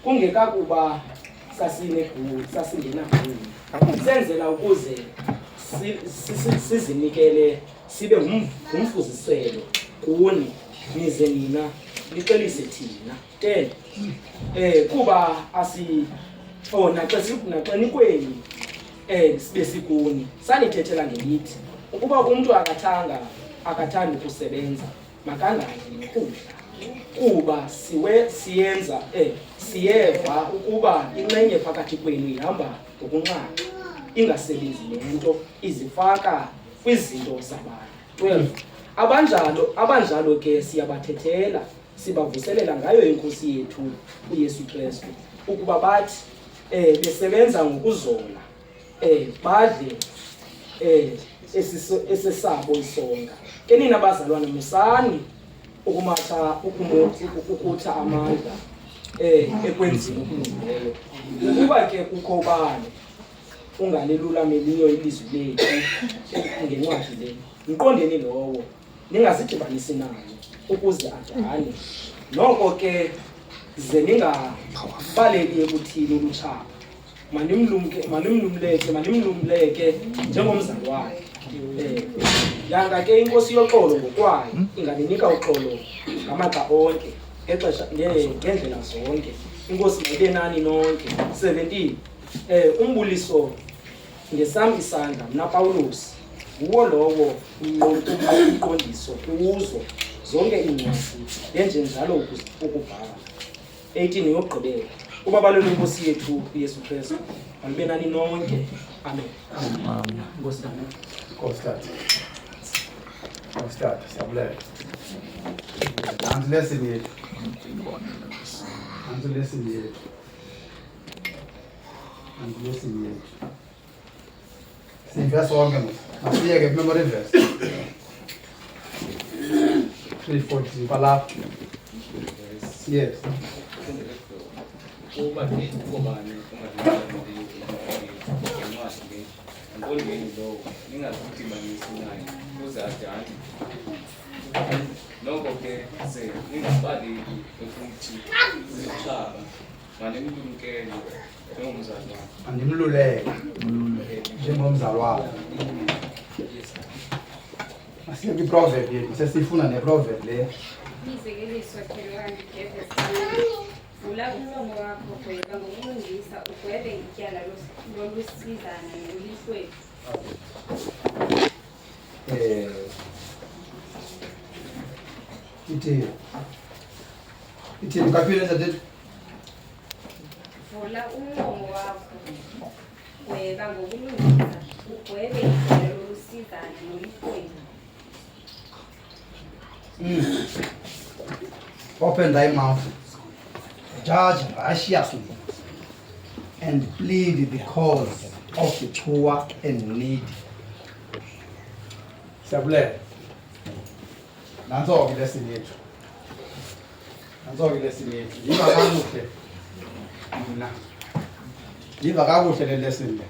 kungekakuba sasingenabhulu senzela ukuze sizinikele sibe ngumfuziselo kuni nize nina niqelise thina 10 kuba naxenikweni sibe sikuni sanithethela ngelithi ukuba umuntu akathandi ukusebenza makangadli ngokudla kuba siyeva ukuba inxenye phakathi kwenu ihamba ngokunxaxha ingasebenzi lento izifaka kwizinto zabantu 12 abanjalo ke siyabathethela sibavuselela ngayo inkosi yethu uYesu Kristu ukuba bathi besebenza ngokuzola badle esesabo isonga ke nina bazalwana musani ukutha amandla ekwenzeni okulungileyo ukuba ke kukho bani ungalelulamelyo ilizwi lethu ngencwadi le mqondeni lowo ningazidibanisi nayo ukuze adane noko ke ze ningabaleli ekuthini umtshaba manimlumleke njengomzali wakhe yanga ke inkosi yoxolo ngokwayo inganinika uxolo ngamaxa onke exesha ngendlela zonke inkosi mayibe nani nonke 17 umbuliso ngesam isandla mna Pawulos uwo lowo umqondiso kuzo zonke iincwadi yenje njalo ukubhala 18 yokugqibela kuba balolu inkosi yethu uYesu Kristu alibe nani nonke amen inkosi nami Start. Sabule. Lesson yethu. Verse 1 masiyeke memory verse 3:14 pala. Yes. Noko ke ningabali ukuthi zishaba manimlumkele njengomzali wakhe andimluleke njengomzali wakhe masiyeke iproverb yethu sesifuna neproverb le izekeliso kelwandi vula umlomo wakho gweba ngokulungisa ugwebe ityala lolusizana nolihlweli Iti mkapile zadet vula umlomo wakho gweba ngokulungisa ugwebe ityala lolusizana nolihlweli Open thy mouth, judge righteously, and plead the cause of the poor and needy. Sabule. Nanzo lesson yethu. Yiva kakuhle. Yiva kakuhle le lesson le.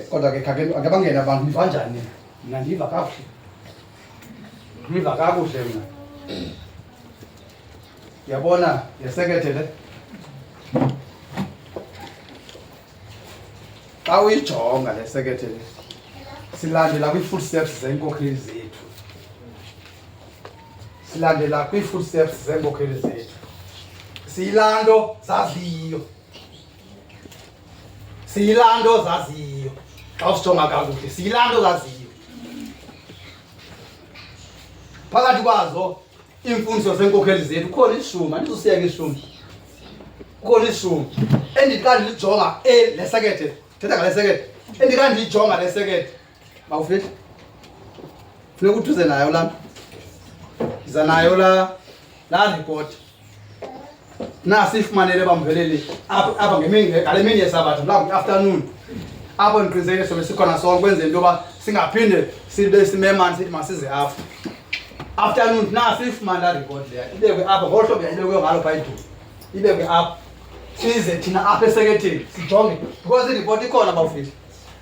Kodwa ke ake bangena abantu kanjani? Mina ndiva kakuhle. Yiva kakuhle mina. Yabona yesekethe le. Xa uyijonga le sekethe le. Silandela kwi-footsteps zenkokheli zethu. Siyilando zaziyo. Xa usijonga kakuhle, siyilando zaziyo. Phakathi kwazo imfundiso zenkokheli zethu khona ishumi, andizusiyeka ishumi. Khona ishumi. Endikandi lijonga lesekethe, thetha ngale sekethe. Endikandi lijonga lesekethe. Bawufihla. Funeka uthuze nayo lana. Iza nayo la report. Nasi ifumanele bamveleli apha ngale mini yesabatha la afternoon. Apho ndiqinisekile sobe sikhona sonke kwenze into yoba singaphinde sibe simemani sithi masize afternoon nasi ifumana report leya ibekwe apha ngohlobo yayibekwe ngalo phayidulu. Ibekwe apha. Size thina apha eseketheni sijonge because ireport ikhona bawufihla.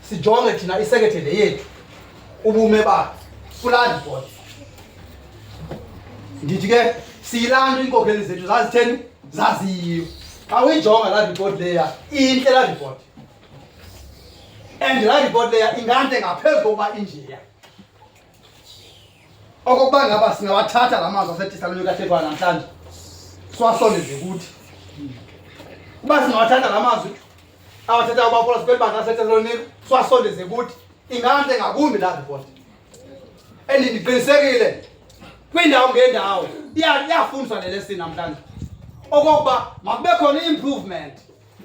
Sijonge thina isekethe le yethu. Ubume bakhe kula report. Ndithi ke siyilanto inkokheli zethu zazitheni zaziyo. Xa uyijonga laa report leya intle laa report, and laa report leya ingante ngaphezu kokuba injeya. Okokuba ngaba singawathatha la mazwi aseTesalonika athethwa namhlanje siwasondeze kuthi. Uba singawathatha la mazwi awathetha uBapawulos kweli bandla laseTesalonika siwasondeze kuthi, ingante ngakumbi laa report. And ndiqinisekile kwindawo ngendawo iyafundiswa le lesson namhlanje okokuba makube khona i-improvement,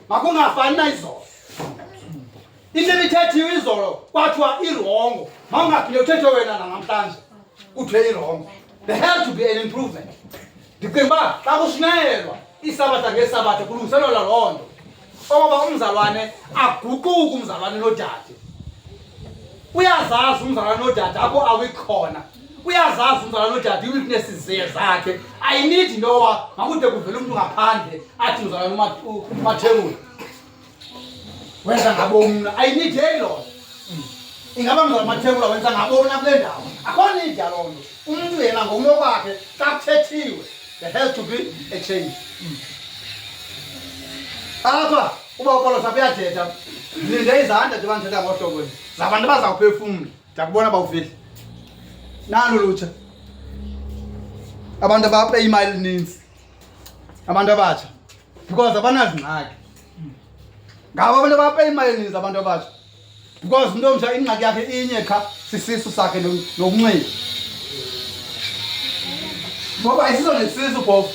makungafani nayizolo. Into ebithethiwe izolo kwathiwa irongo, mawungaphinde uthethwe wena namhlanje kuthiwe irongo. There has to be an improvement. Ndicinga uba xa kushunyayelwa isabatha ngesabatha kulungiselelwa loo nto okoba umzalwane aguquke umzalwane nodade. Uyazazi umzalwane nodade apho awikhona, uyazazi umzalwane nodade ii-weaknesses zakhe. Ayinidi into yoba makude kuvele umntu ngaphandle athi umzalwane uMathebula wenza ngabomna. Ayinidi yeyiloo nto. Ingaba umzalwane uMathebula wenza ngabomna kule ndawo, akho nidi yaloo nto. Umntu yena ngomnye kwakhe xa kuthethiwe there has to be a change. Apha uBapawulos uyathetha, ndilinde izandla nje bandithetha ngohlobo nje zabantu abazawuphefumla, ndiyakubona bawufihla. Nalo lutsha abantu abaphe imali eninzi, abantu abatsha, because abanazingxaki. Ngabo abantu abaphe imali eninzi abantu abatsha, because umntu omtsha ingxaki yakhe inye qha sisisu sakhe nokunxiba. Ngoba ayisiso nesisu phofu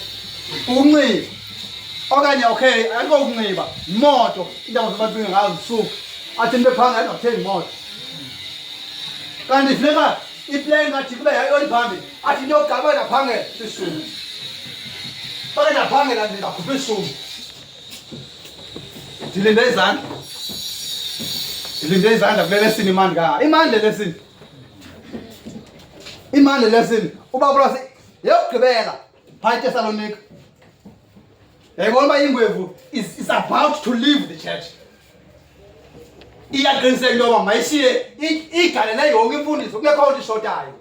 ukunxiba okanye okay ayikho ukunxiba, imoto indawo zabantu ngazo zisuku athi bephanga nothenga imoto. Kanti funeka iplane ngathi kube yayona phambili athi into yokuqala naphangela sisulu. Bake naphangela ndingakhupha isulu. Ndilinde izandla kule lesson imandi ka. Imandi lesson. Imandi lesson uBapawulos yokugqibela phakathi eTesalonika. Yayibona uba ingwevu is about to leave the church. Iyaqiniseka into yoba mayishiye igalele yonke imfundiso, kungekho nto ishotayo.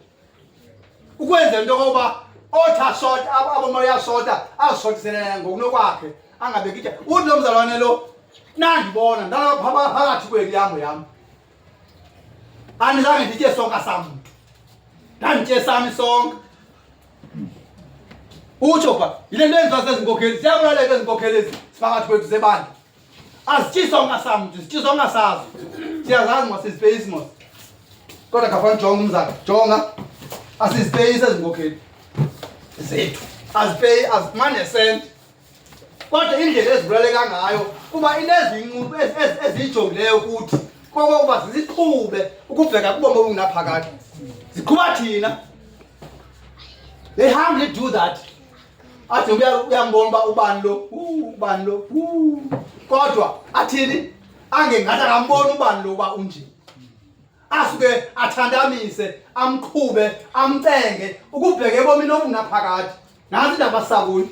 Ukwenza into yokoba othi ashota abo mayashota azishotisele ngokunokwakhe angabeki itya. Uthi lo mzalwane lo nandibona ndalapha phakathi kweli yam. Andizange nditye sonka sam, ndanditye sami sonke. Utsho pha yile nto enziwa zezinkokheli, siyabulaleka ezinkokheli ezi siphakathi kwethu zebandla. Azityi sonka sam, zityi sonka sazo. Siyazazi masizipeyisi mos. Kodwa khafana jonga umzala, jonga asizipeyisi ezinkokheli zethu. Azipeyi, azifumani nesenti. Kodwa indlela ezibulaleka ngayo kuba into ezinqulu eziyijongileyo kuthi kokokuba ziziqhube ukubheka kubomi obungaphakathi. Ziqhuba thina. They humbly do that. Athi uyambona uba ubani lo, kodwa athini angengathi akambona ubani lo uba unje. Asuke athandamise, amqhube, amcenge ukubheka ebomini obungaphakathi. Nansi indaba sakuyo.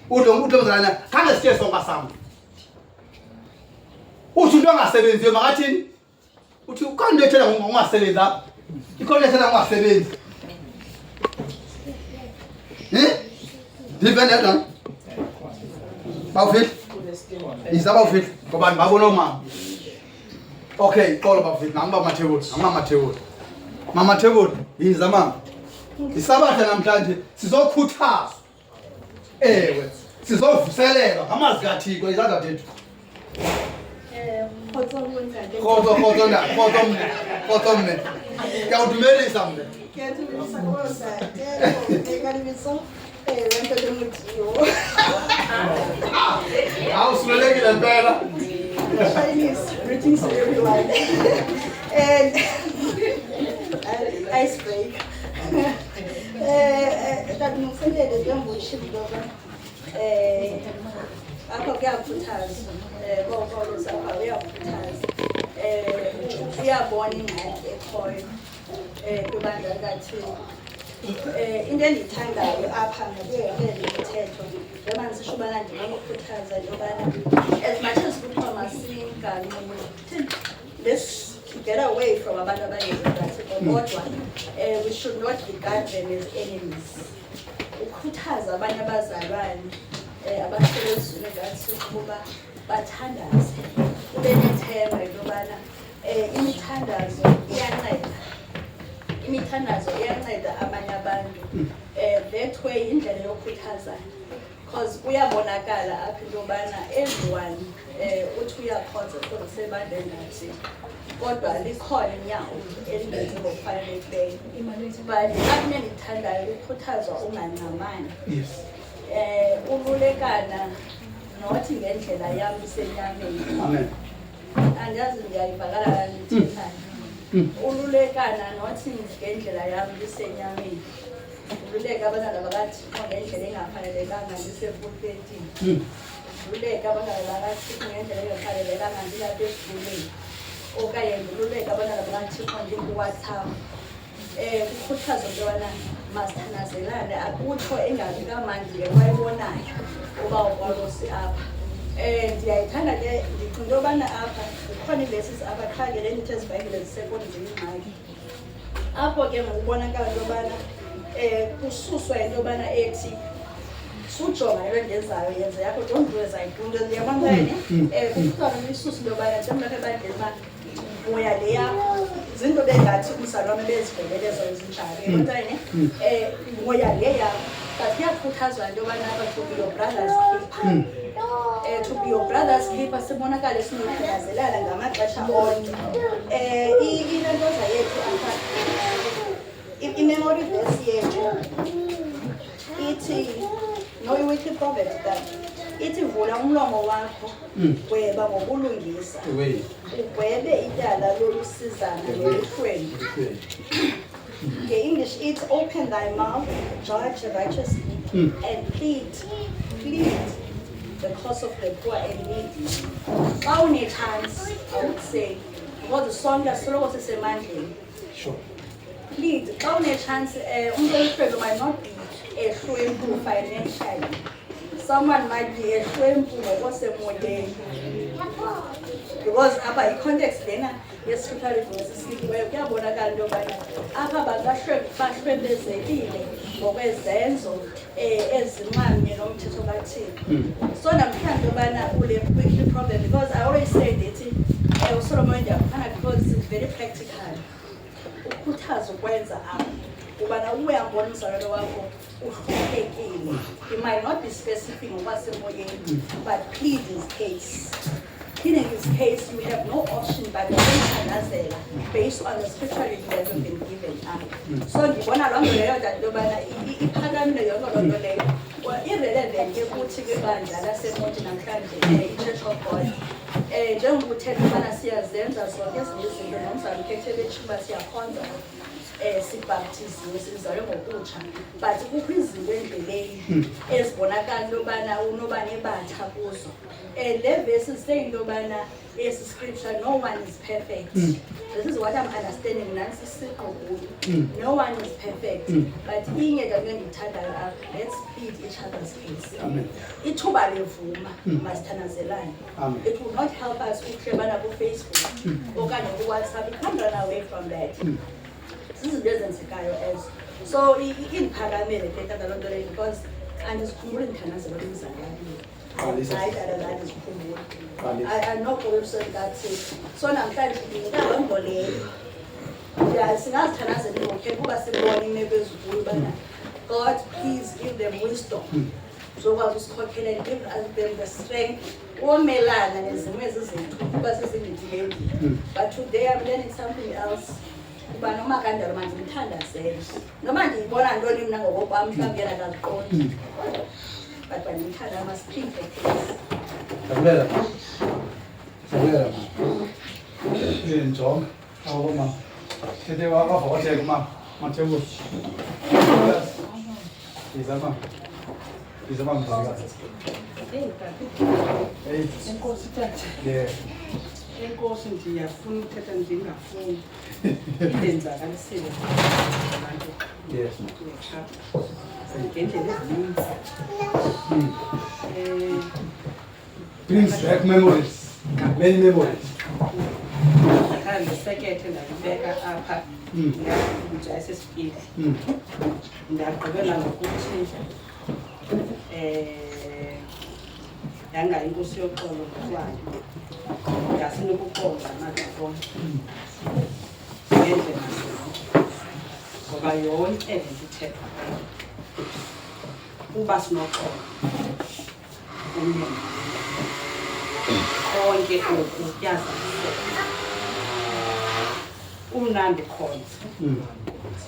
Uthi mzalana khange sitye sonka sam. Uthi into ongasebenziyo makathini? Uthi ukanti ethela ngokungasebenzi apha. Ikhona ethela ngokungasebenzi. Ndive ndedwa bawufihla yiza bawufihla ngoba ndibabona omama. Okay xolo bawufihla Mama Mathebula yiza mama. Isabatha namhlanje sizokhuthazwa, ewe sizovuselelwa ngamazwi kaThixo izandla zethu. Khotso mne kuyawudumelisa mne. Awusulelekile mpela. Greetings to everyone. And I speak. That means that the young worship brother. Apha kuyakhuthaza. BawuPawulos apha uyakhuthaza. Uyabona ingxaki ekhoyo kwibandla likaThixo. Into endiyithandayo apha ngokuyekele imithetho njengoba ndisisho ubana ndinokukhuthaza into yobana as much as kuthiwa masinganqumi, let's get away from abantu abangezigathiko kodwa we should not regard them as enemies. ukhuthaza abanye abazalwane abasebenzile ngathi ukuba bathandaze kube nethemba intobana imithandazo iyanceda abanye abantu that way indlela yokukhuthazana because kuyabonakala apha intobana everyone uthi uyakhonza kodwa sebandeni nathi kodwa likhona inyawo elingenzi ngokufanelekileyo but apha nendithandayo kukhuthazwa ungancamani ululekana nothi ngendlela yam isenyameni Amen. andazi ndiyayivakala kandithethayo ululekana nothi ngendlela yam isenyameni ululeka abantwana bakathixo ngendlela engafanelekanga ndisepulpetini ululeka abantwana bakathixo ngendlela engafanelekanga ndilapha esifuleni okanye ndiluleka abantwana bakathixo ndikuWhatsApp kukhuthazwa intobana masithanazelane akutsho engabi kamandi le wayibonayo uba uPawulos apha ndiyayithanda ke ndicinga intobana apha zikhona iiverses apha qha ke le ndithi ezibhayibhile zisekho ndiyingxaki apho ke ngokubonakala intobana kususwa intobana ethi sujonga into endenzayo yenze yakho don't do as I do ndiyabona kukhuthazwa isusa intobana njengoba ebandleni uba moya le yakho zinto bengathi umzalwane bezivelelezo ezinjalo yabona moya le yakho but kuyakhuthazwa into yobana to be your brother's keeper to be your brother's keeper sibonakala sinothandazelana ngamaxesha onke ilentoza yethu apha i-memory verse yethu ithi no-weekly proverb that ithi vula umlomo wakho gweba ngobulungisa ugwebe ityala lolusizana nelihlweni nge-English it's open thy mouth judge righteously and plead the cause of the poor and needy xa une-chance I would say because sonke asoloko sisemandleni plead xa une-chance umntu olihlweni might not be ehlwempu financially someone might be ehlwempu ngokosemoyeni because apha i-context lena ye-scripture reading esisikiweyo kuyabonakala into yobana apha bahlwempezekile ngokwezenzo ezinxamnye nomthetho kaThixo so namhlanje yobana ule weekly proverb because I always say ndithi uSolomon ndiyakuthanda because it's very practical ukhuthaza ukwenza apha ubana uyambona umzalwane wakho uhluphekile he might not be specific ngokwasemoyeni but plead his case. Pleading his case, you have no option but to thanazela based on the scripture reading that you've been given. So ndibona loo nto leyo that intobana iphakamile yonke loo nto leyo irrelevant ukuthi kwibandla laseMonti namhlanje i-Church of God njengoba uthetha ubana siyazenza zonke ezinye izinto nomzali ukhethe bethu uba siyakhonza sibhaptiziwe sizalwe ngokutsha but kukho izinto endleleni ezibonakala into yobana unobani ebatha kuzo le verse is saying into yobana esi scripture no one is perfect this is what I'm understanding nansi siqokuyo no one is perfect but inye kanto endiyithandayo apha let's plead each other's case ithuba levuma masithanazelane it will not help us ukuhlebana kuFacebook okanye kuWhatsApp we can't run away from that zizinto ezenzekayo ezo so indiphakamele ke tata loo nto leyo because andizikhumbuli ndithandazelwa kumzalwane so namhlanje ndingaloo leyo singazithanazela ngokhe kuba sibone imeko ezikuyo ubana God please give them wisdom zokwazi usikhokhelela give them the strength womelana nezimo ezizethu kuba sesindidileni but today I'm learning something else kuba noma kanjalo manje ngithandazele noma ndiyibona ntoni mna ngokokwam mhlawumbi yena akaziqondi but when you tell them, I speak like this. John, oh, Mama. Today, I'm going to take Mama. I'm going to He's a mom. Hey, enkosi tata. Yeah. Enkosi ndiyafuna uthetha ndingafuni. Ndenzakalisile abantu. Yes. Ngendlela ezininzi. Brings back memories. Many memories. ndathatha lesekethe ndalibeka apha ngakutya esesipili ndagqibela ngokuthi yanga inkosi yoxolo ngokwayo ngasinokuqonda amaqoqo ngendlela ngoba yonke le nto ithethwa uba sinoxolo umyeni konke oku kuyazaliseka umnandi khona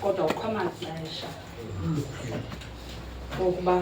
kodwa kukho amaxesha okuba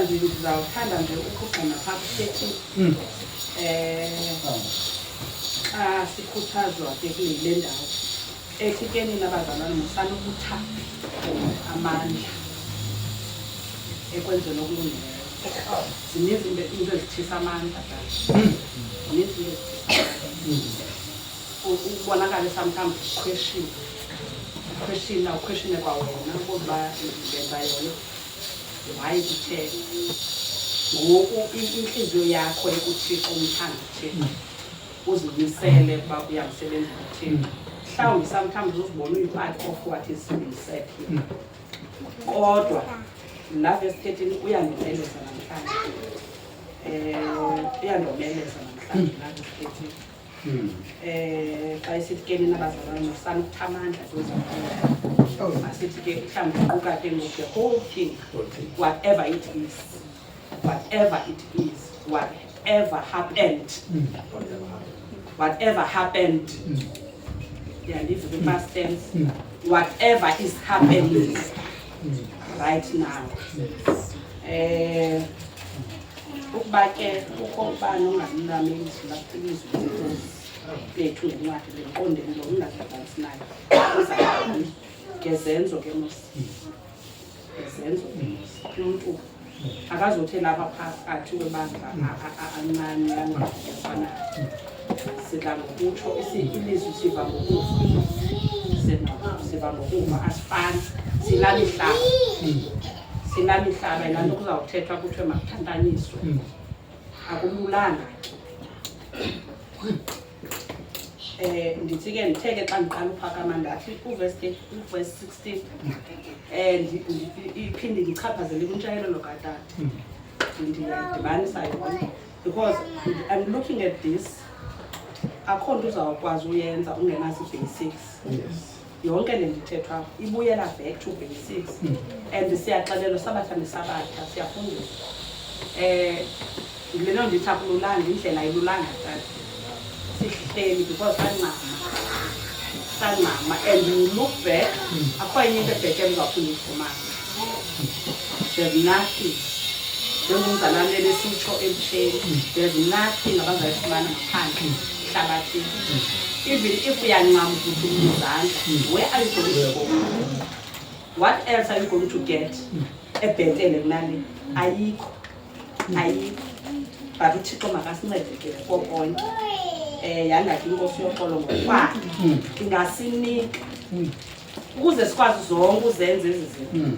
ndizawuthanda nje ukugqina phaa kusethi xa sikhuthazwa ke kule ndawo esikeni nabazalwane musanokutha amandla ekwenzeni okulungileyo. Zininzi into ezithisa amandla zininzi into ezithisa ukubonakala sometimes ukhweshine kwawena ukuba ngenza yona why kutheni ngoku inhliziyo yakho ekuthixo umthanda uthixo uzimisele ukuba uyamsebenza uthixo. Mhlawumbi sometimes uzibona uyi-part of what is being said here kodwa la verse 13 uyandomeleza namhlanje uyandomeleza namhlanje la verse 13 xa isithi ke nina bazalwane sanukutha amandla kwezakuyo asithi ke mhlawumbi uquka ke ngoku the whole thing whatever it is whatever happened yeah, leave the past tense whatever is happening right now ukuba ke kukho ubani ongalinameli izwi lakucikizwa inkosi lethu ngencwadi lenqondeni lo ungazibhalisi nayo uzakubona ngezenzo ke mos ngezenzo umuntu akazothi lapha phakathi kwebandla ancane yangafana sidla ngokutsho ilizwi siva ngokufa siva ngokufa asifani silamihlaba yilaa nto kuzawuthethwa kuthiwe makuthantaniswe akululanga ndithi ke ndithe ke xa ndiqala uphakama ndathi uverse 16 iphinde ndichaphazele kwintshayelelo katata ndidibanisa yona because I'm looking at this akho nto uzawukwazi uyenza ungenazo i-basics yonke le ndithethwa ibuyela back to basics and siyaxelelwa sabathandi sabatha siyafundiswa lento ndithi akululanga indlela ayilulanga tata sihleli because sancama and you look back akho enye into ebhekele uzawuphinde uyifumane there's nothing njengomzalwane lesitsho ebusheni there's nothing abazayifumana ngaphandle ehlabathini even if uyancama ukuthi umzandla where are you going to go? What else are you going to get ebhetele kunale? Ayikho but uthixo makasincede ke 4 point yangathi inkosi yoxolo ngokwayo ingasinika ukuze sikwazi zonke uzenze ezi zinto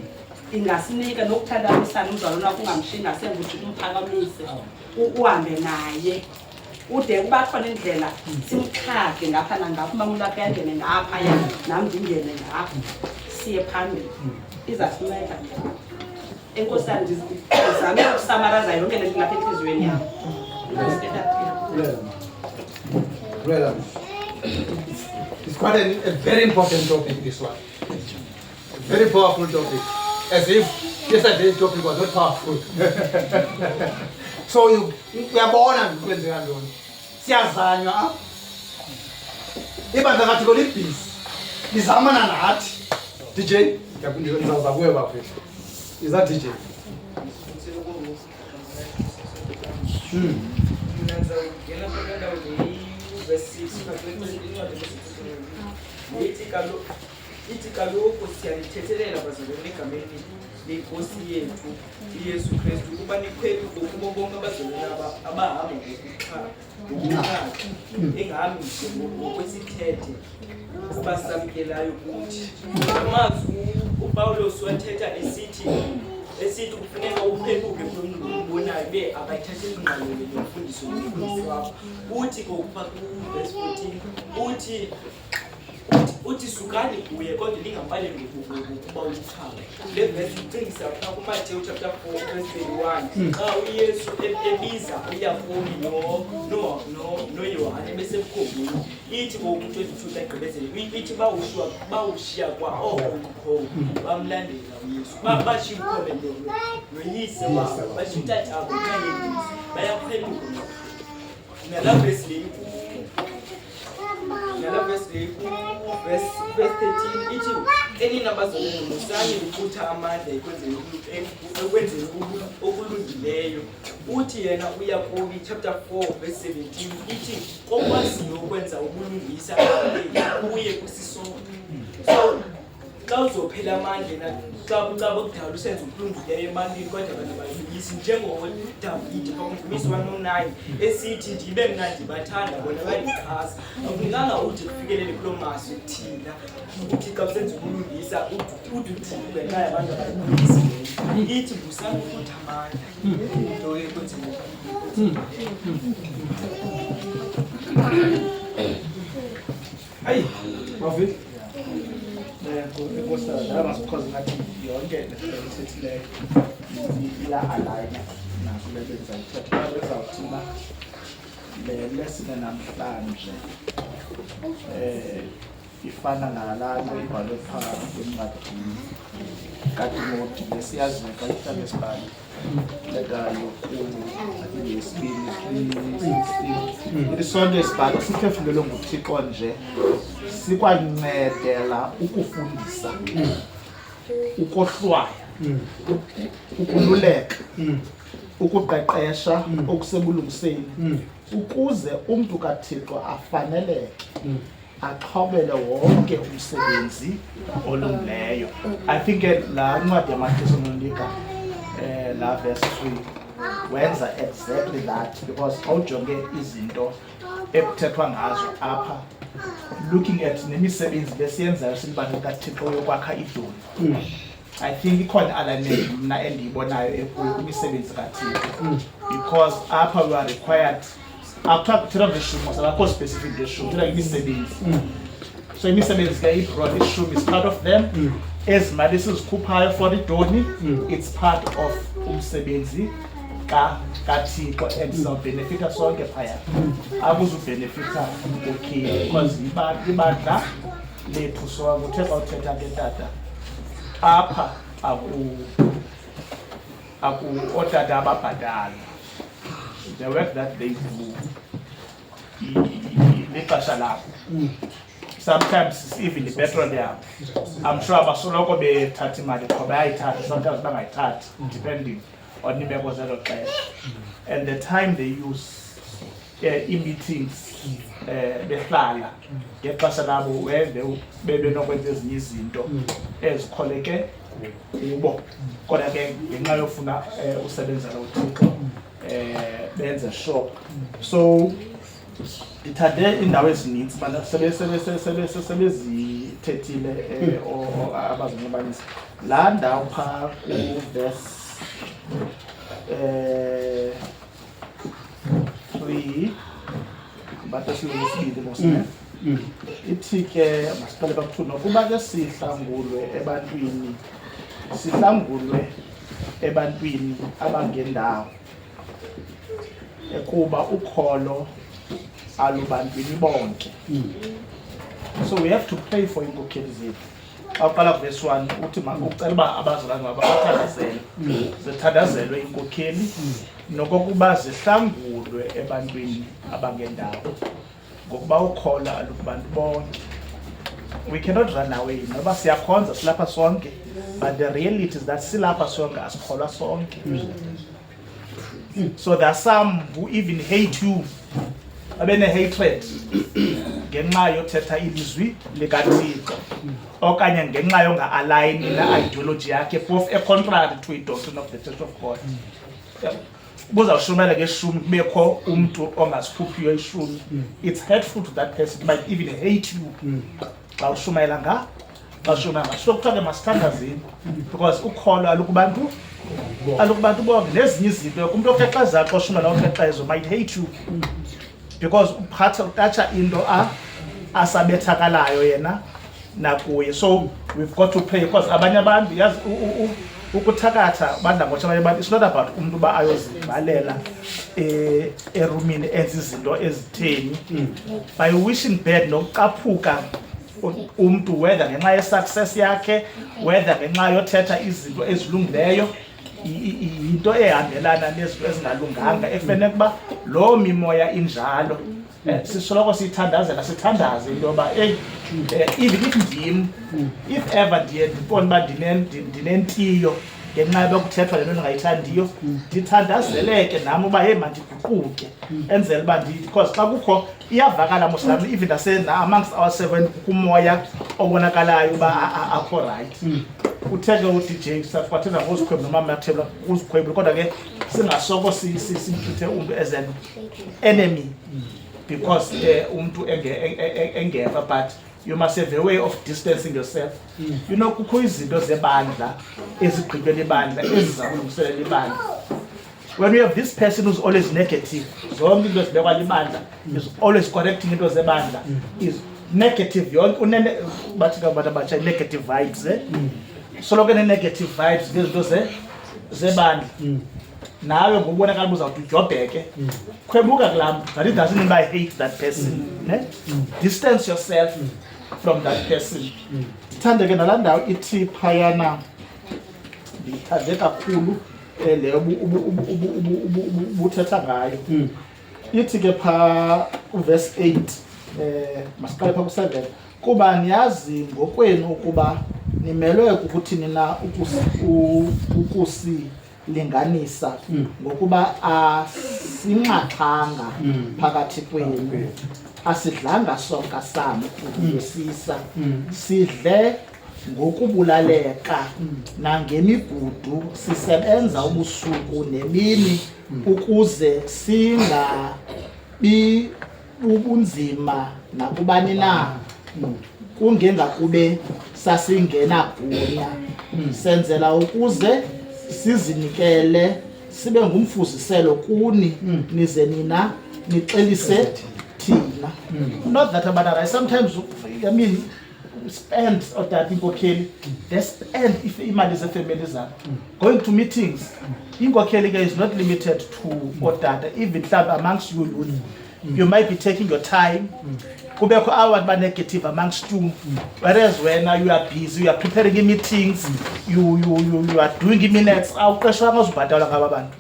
ingasinika nokuthandabisana umzalwane wakho ungamshiyi ngasemva uthi umphakamise uhambe naye ude kuba khona indlela simxhage ngapha nangapha mamulapha yangene ngapha nami ndingene ngapha siye phambili izasinceda enkosi yami ndizame ukusamaraza yonke le nto lapha enhliziyweni yami Well, it's quite a very important topic, this one. A very powerful topic. As if yesterday's topic was not powerful. So uyabona kwenzeka ntoni. Siyazanywa. Ibandla ngathi kolibhisi. Lizamana nathi. DJ, ngiyakuzawuza kuwe bafethu. Is that DJ? ithi kaloku siyalithethelela bazalwane egameni lenkosi yethu uYesu Kristu ukuba nikhwele kubo bonke abazalwane abahamba ngokunqatha engahambi ngokwesithethe abasamkelayo kuthi amazwi uPawulos wathetha esithi kufuneka uphenduke kumbonayo akayithathe ingqalelo yomfundiso wakho uthi ngokuba ku-verse 14 uthi sukani kuye kodwa lingambaleli ngokuba uthanda. Le verse icingisa apha kuMateyu chapter 4 verse 21 xa uYesu ebiza uYakobi noYohane besemkhondweni ithi ngo-22 egqibezela ithi bawushiya kwa-okhokho bamlandela uYesu bashiya ukhomelo noyise wabo bashiya utatabo kanye bayaphenduka nalapho verse verse 13 ithi enina bazalwane musani liphutha amandla ekwenzeni okulungileyo. Uthi yena uYakobi chapter 4 verse 17 ithi kokwaziyo ukwenza ubulungisa kuye kusisonke. So xa uzophela amandla xa kudala usenza ukulungileyo ebantwini kodwa abantu bayilungisi njengoDavide kaMvumi 109 esithi ndibe mna ndibathanda bona bayichaza. Akunikanga uthi kufikelele kulo mazwi thina ukuthi xa usenza ukulungisa ududube ngenxa yabantu abayilungisileyo ithi busani ukuthi amandla into ekwenzeni Hayi bafethu nkosazana because ngathi yonke lesithethileyo iya-aligna naso le bezayithetha bezawuthina le lesine namhlanje ifana nalalo ibhalwe phaa kwencwadini kaTimoti lesiyaziyo xa ihlala esibhali lekayo yesibini 3:16 isonto esibhalo siphefumlelwe nguThixo nje sikwancedela ukufundisa ukohlwaya ukululeka ukuqeqesha okusebulungiseni ukuze umntu kaThixo afaneleke axhobele wonke umsebenzi olungileyo. I think la ncwadi yamaThesalonika la verse 3 wenza exactly that because awujonge izinto ekuthethwa ngazo apha looking at nemisebenzi besiyenzayo silibandla kaThixo yokwakha idolo. I think ikhona alignment mna endiyibonayo kwimisebenzi kaThixo because apha we are required akuthiwa ngeshumo sabakho specific ngeshumo kuthiwa imisebenzi. So imisebenzi ke ibroad ishumo is part of them. Ezimali esizikhuphayo for idoni it's part of umsebenzi kaThixo and sizawubhenefitha sonke phaya akuzubhenefitha umkhokheli because ibandla lethu so nguthe xa uthetha ke tata apha otata ababhatala the work that they do lixesha labo sometimes it's even the petrol yabo. I'm sure abasoloko bethatha imali qho bayayithatha sometimes bangayithathi depending on imeko zelo xesha and the time they use meetings behlala ngexesha labo wende bebenokwenza ezinye izinto ezikholeke kubo kodwa ke ngenxa yofuna usebenzela uThixo benze sure. So ithande indawo ezininzi bana sebezithethile abazonyabanisi la ndawo phaa ku-verse 3 but esibili mosine ithi ke masiqale kaku-2 nokuba ke sihlangulwe ebantwini abangendawo kuba ukholo alubantwini bonke. So we have to pray for inkokheli zethu. Awuqala verse 1 uthi ucela uba abazalwane mabathandazele zithandazelwe inkokheli nokokuba zihlangulwe ebantwini abangendawo ngokuba ukholo alubantu bonke. We cannot run away. Noba siyakhonza silapha sonke, but the reality is that silapha sonke asikholwa sonke. So there are some who even hate you. Abene hatred ngenxa yothetha ilizwi likaThixo okanye ngenxa yonga align na ideology yakhe both contrary to a doctrine of the Church of God. Buzawushumela ngeshumi kubekho umuntu ongasikhuphiyo ishumi. It's hurtful to that person. It might even hate you. Xa ushumayela so kuthiwa ke masithandazeni because ukholo alukubantu bonke nezinye izinto umuntu okrexezayo xa ushumayela okrexezo might hate you because uphatha utatsha into asabethakalayo yena nakuye. So we've got to pray because abanye abantu yazi ukuthakatha badla ngotsha abanye abantu it's not about umuntu uba ayozivalela erumini enza izinto ezitheni by wishing bad nokuqaphuka umuntu whether ngenxa ye-success yakhe whether ngenxa yothetha izinto ezilungileyo into ehambelana nezinto ezingalunganga efanele kuba loo mimoya injalo sisoloko sithandazela sithandaze into yoba even if ever ndiye ndibone uba ndinentiyo ngenxa yokuthethwa le nto ndingayithandiyo ndithandazeleke nam uba hey mandiguquke enzele uba because xa kukho iyavakala moslam even amongst our 7 kumoya obonakalayo uba akho right. Uthe ke uDJ safathenga ngozikhwebo noma mathebula uzikhwebo kodwa ke singasoko simthethe umuntu as an enemy because umuntu engeva but you must have a way of distancing yourself. You know kukho izinto zebandla ezigqibela ibandla ezizakulungiselela ibandla. When we have this person who's always negative, zonke into ezibekwa libandla is always correcting into zebandla is negative yonke unene bathi abantu abatsha negative vibes soloko negative vibes ngezinto zebandla nawe ngokubonakala uzawuthi ujobheke khwemuka kulaa but it doesn't mean I hate that person. Distance yourself from that person. Ndithande ke nalaa ndawo ithi phayana ndiyithande kakhulu le ubuthetha ngayo ithi ke phaa uverse 8 masiqale phaa ku7 kuba niyazi ngokwenu ukuba nimelwe ukuthi nina ukusilinganisa ngokuba asinxaxhanga phakathi kwenu asidlanga sonka sam ukuvusisa sidle ngokubulaleka nangemigudu sisebenza ubusuku nemini ukuze singabi ubunzima nakubani na kungengakube sasingena gunya senzela ukuze sizinikele sibe ngumfuziselo kuni nize nina nixelise thina. Not that about that. Sometimes I mean spend or that inkokheli they spend if imali zefamily zabo going to meetings. Inkokheli is not limited to otata, even amongst you you might be taking your time. Kubekho abantu ba negative amongst you, whereas when you are busy, you are preparing meetings, you are doing minutes, awuqeshwa ngozibhadala ngaba bantu,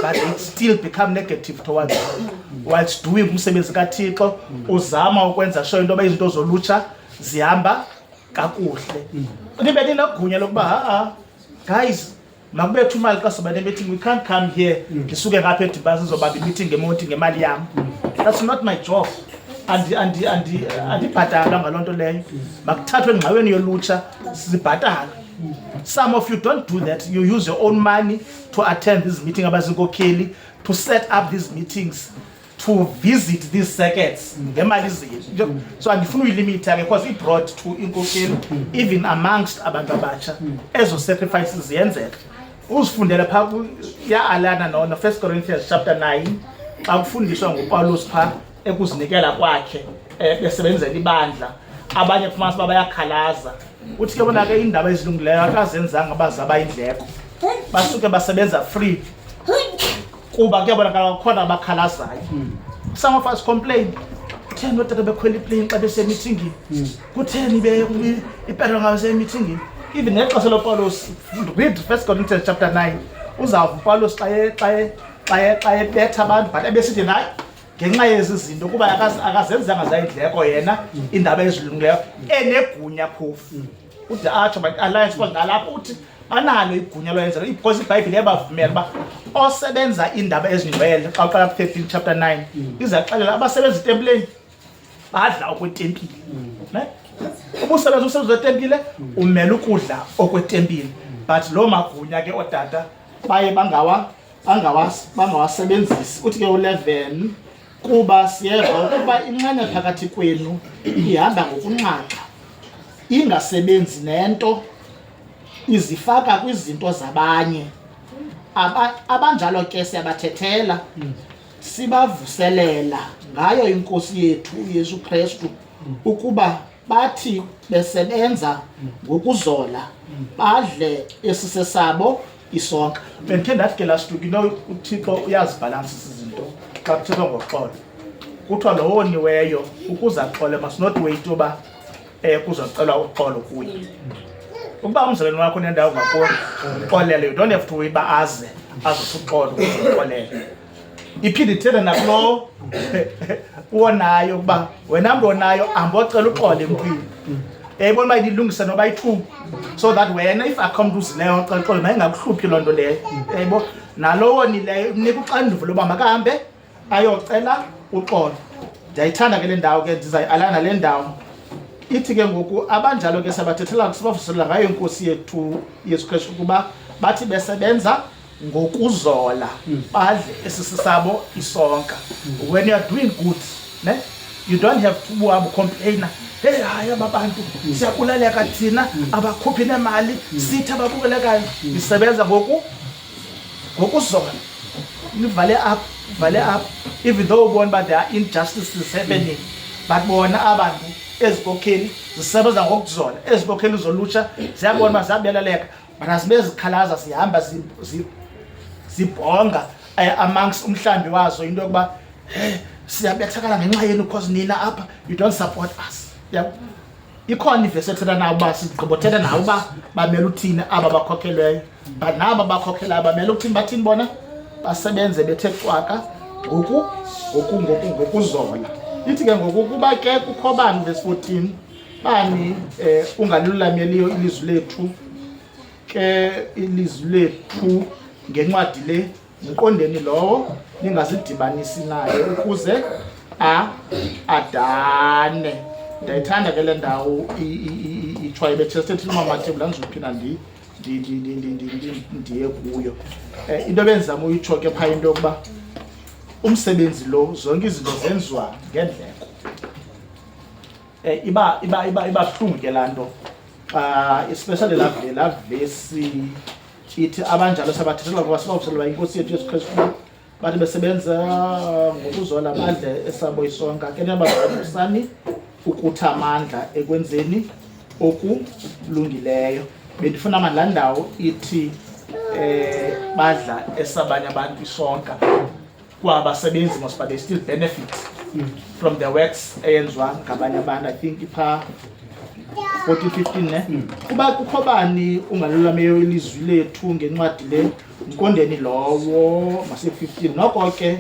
but it still become negative towards you whilst doing umsebenzi kaThixo uzama ukwenza sure into yoba izinto zolutsha zihamba kakuhle. Nibe ninagunya lokuba guys makubethu imali xa soba ne-meeting we can't come here ngisuke ngapha edibasi sizobamba i-meeting ngemonti ngemali yam. That's not my job. Andibhatalwa ngaloo nto leyo. Makuthathwe engxaweni yolutsha sizibhatala. Some of you don't do that. You use your own money to attend this meeting abazinkokheli, to set up these meetings, to visit these circuits ngemali zethu. So andifuna uyilimita because it brought to inkokheli even amongst abantu abatsha ezo sacrifices ziyenzeka. Uzifundela phaa ya-alana no 1 Corinthians chapter 9 xa kufundiswa nguPawulos phaa ekuzinikela kwakhe besebenzela ibandla. Abanye kufumanisa uba bayakhalaza uthi ke bona ke iindaba ezilungileyo akazenzanga bazaba indleko basuke basebenza free kuba kuyabonakala khona abakhalazayo. Some of us complain, kutheni otata bekhwela iplane xa besemithingini, kutheni ipetrol ngabe semithingini. Even nexesha loPaulos, read 1 Corinthians chapter 9, uzawuva uPaulos xa ebetha abantu but ebesithi naye ngenxa yezi zinto kuba akazenzanga zayindleko yena indaba ezilungileyo enegunya phofu. Ude atsho but alliance because nalapho uthi banalo igunya loyenza because iBhayibhile yabavumela uba osebenza indaba ezingcwele xa uqala 13 chapter 9 izaxelela abasebenza etempileni badla okwetempile. Ubusebenza etempile umele ukudla okwetempile but lo magunya ke odada baye bangawasebenzisi. Uthi ke u11 kuba siyeva ukuba inxenye phakathi kwenu ihamba ngokunxaxa ingasebenzi nento izifaka kwizinto zabanye. Abanjalo ke siyabathethela sibavuselela ngayo inkosi yethu uYesu Kristu ukuba bathi besebenza ngokuzola badle esisesabo isonka. Bendithe ndathi ke last week uThixo uyazibalansa izinto xa kuthethwa ngoxolo. Kuthiwa lo woniweyo ukuze axole must not wait uba kuzocelwa uxolo kuye. Ukuba umzalwane wakho nendawo ungakuxolela, you don't have to wait uba aze azokuxola ukuxolela. Iphinde ithethe nakulo wonayo ukuba wena mntu onayo ambocela uxole emntwini. Yayibona uba ilungise noba yi-2 so that wena if akho uzileyo ocela uxolo mayingakuhluphi loo nto leyo. Yayibo nalo wonileyo mnika uxanduva loba makahambe ayocela uxolo. Ndiyayithanda ke le ndawo ke ndizayalana le ndawo. Ithi ke ngoku abanjalo ke sabathethela sibavuselela ngayo inkosi yethu Yesu Kristu ukuba bathi besebenza ngokuzola badle esisesabo isonka. When you are doing good, you don't have to complain. Hey hayi abantu siyakulaleka thina abakhuphi nemali sithi ababukelekayo isebenza ngokuzola. Vale up even though ubona ba there are injustices happening but bona abantu ezibokheli zisebenza ngokuzola. Ezibokheli zolutsha ziyabona ba zabeleleka but asibe zikhalaza sihamba zibhonga amongst umhlambi wazo into yokuba siyabethakala ngenxa yenu because nina apha you don't support us. Ikhona ivesi ethethana nabo uba sigqibothela nabo uba bamele uthini aba bakhokhelweyo but naba bakhokhelayo bamele ukuthini bathini bona basebenze bethe cwaka ngokuzola. Ithi ke ngoku kuba ke kukho bani verse 14 bani ungalilulameliyo ilizwi lethu ke ilizwi lethu ngencwadi le mqondeni lowo ningazidibanisi naye ukuze adane. Ndayithanda ke le ndawo itshwayo bethethe uMamatebula ndizophinda ndiye kuyo. Into ebenzama uyitsho ke phaa into yokuba umsebenzi lo zonke izinto zenziwa ngendleko. Iba buhlungu ke laa nto especially la vesi ithi abanjalo sabathethela kuba sibavuselela inkosi yethu Yesu Kristu bathi besebenza ngokuzola badle esabo isonka. Ke niyabazalisani ukuthi amandla ekwenzeni okulungileyo. Bendifuna amandla ndawo ithi badla esabanye abantu isonka kwabasebenzi must but they still benefit from the works eyenziwa ngabanye abantu. I think ipha 14-15 kuba kukho bani ungalulameyo ilizwi lethu ngencwadi le mqondeni lowo mase-15 noko ke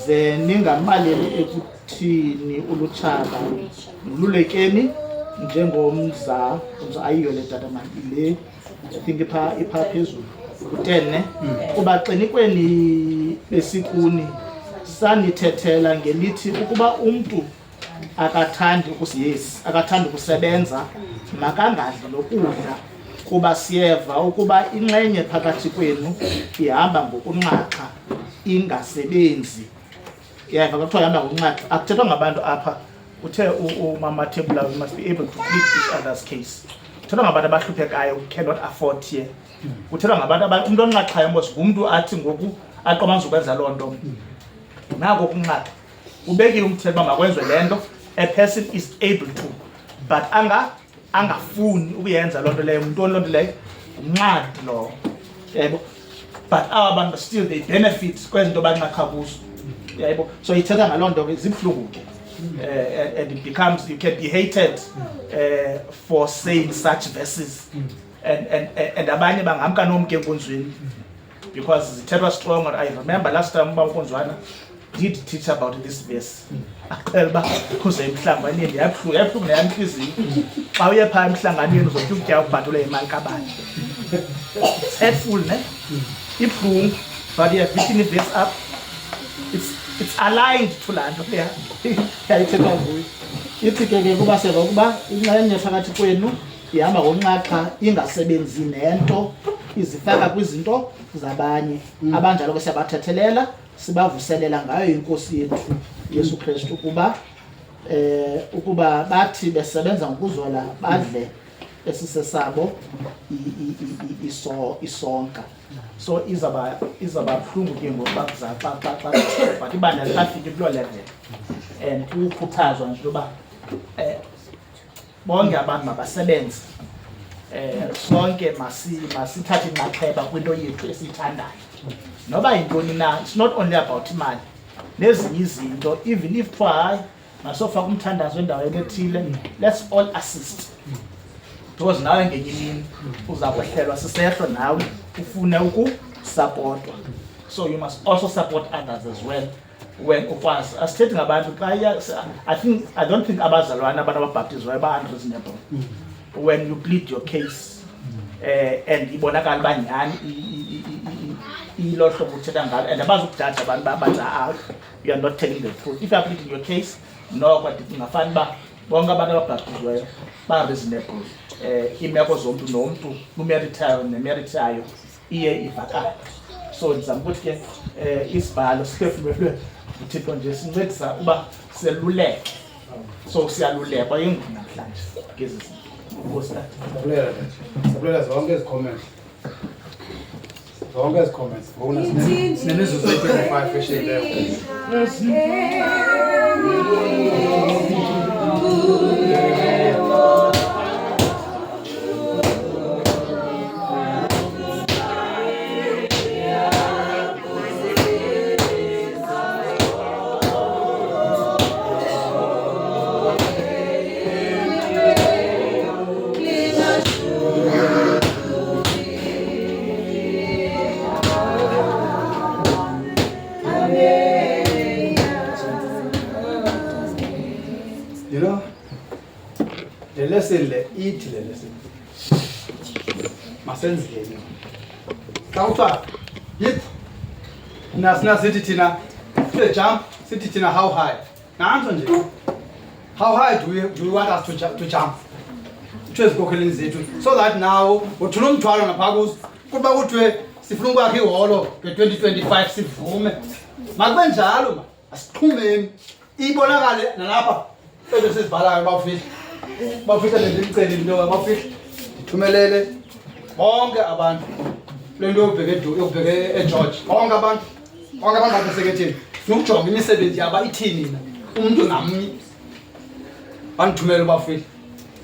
ze ningamaleli ekuthini ulutshaba nilulekeni njengomza ayiyo le data mani le I think ipha phezulu u10 kuba xinikweni besikuni sanithethela ngelithi ukuba umntu akathandi ukusebenza makangadli lokudla kuba siyeva ukuba inxenye phakathi kwenu ihamba ngokunxaxa ingasebenzi. Yeva kuthiwa ihamba ngokunxaxa akuthethwa ngabantu apha. Uthe uMamatebula we must be able to plead each other's case. Kuthethwa ngabantu abahluphekayo who cannot afford here. Kuthethwa ngabantu umuntu onxaxayo mos ngumntu athi ngoku aqomanza ukwenza loo nto nako kunxaxa. Ubekile umthetho uba makwenziwe le nto a person is able to but angafuni ukuyenza loo nto leyo. Umuntu loo nto leyo umnqadi lo. Yebo but our bantu still they benefit kwezinto banqakha kuzo. Yabo, so ithetha ngaloo nto zibuhlungu ke. And it becomes, you can be hated for saying such verses. And abanye bangamka nomke enkonzweni because zithethwa strong. I remember last time uMkonzwana did teach about this verse. Aqhela ba kuze emhlanganweni yabuhlungu neyamhliziyo. Xa uye phaa emhlanganweni uzothi ukutya ukubhatula imali kabani. It's hurtful, ne? Ibuhlungu, but you have written this up. It's aligned to laa nto leya yayithetha nguyo. Ithi ke kuba selokuba inxenye phakathi kwenu ihamba ngonqaqa ingasebenzi nento izifaka kwizinto zabanye. Abanjalo ke siyabathethelela sibavuselela ngayo inkosi yethu Yesu Kristu ukuba bathi besebenza ngokuzwela badle esisesabo isonka. So izaba buhlungu ke ngoba but ibandla lifike kuloo level and ukhuthazwa nje uba bonke abantu mabasebenze sonke masithathe inxaxheba kwinto yethu esiyithandayo noba yintoni na. It's not only about imali nezinye izinto, even if kuthiwa hayi masofaka umthandazo endaweni ethile, let's all assist because nawe ngenye imini uza kwehlelwa sisehlo nawe ufune ukusupportwa. So you must also support others as well when ukwazi asithethi ngabantu xa I don't think abazalwana abantu ababhaptizwayo ba-unreasonable when you plead your case and ibonakala uba nyhani ilo hlobo uthetha ngalo and abazukujaja abantu babathi you are not telling the truth. If you are pleading your case noko ndingafani uba bonke abantu ababhaptizwayo ba-reasonable. Imeko zomntu nomntu umerithayo nemerithayo iye ivakale. So ndizama ukuthi ke isibhalo siphefumlelwe uThixo nje sincedisa uba seluleke. So siyalulekwa yengubo namhlanje ngezi zinto. Inkosi tato. Sabulela zonke ezi comments. Zonke ezi comments. Ngona sinemizuzu eyi-25 eshiyileyo. You know, the lesson, eat the lesson. Masenzeni. Kauta, yip. Nasna city tina. The jump, city tina how high? Now answer. How high do you want us to jump? Just go killing zetu. So that now, what to know twala na pagos, kuba utwe sifuna kwakhe iholo nge-2025 sivume. Makube njalo asixhumeni ibonakale nalapha bese sizibhalayo bafihla lendicela into bafihla ithumelele bonke abantu lento yobheke eGeorge bonke abantu baseseketheni nokujonga imisebenzi yaba ithini na umuntu ngamnye bandithumela bafihla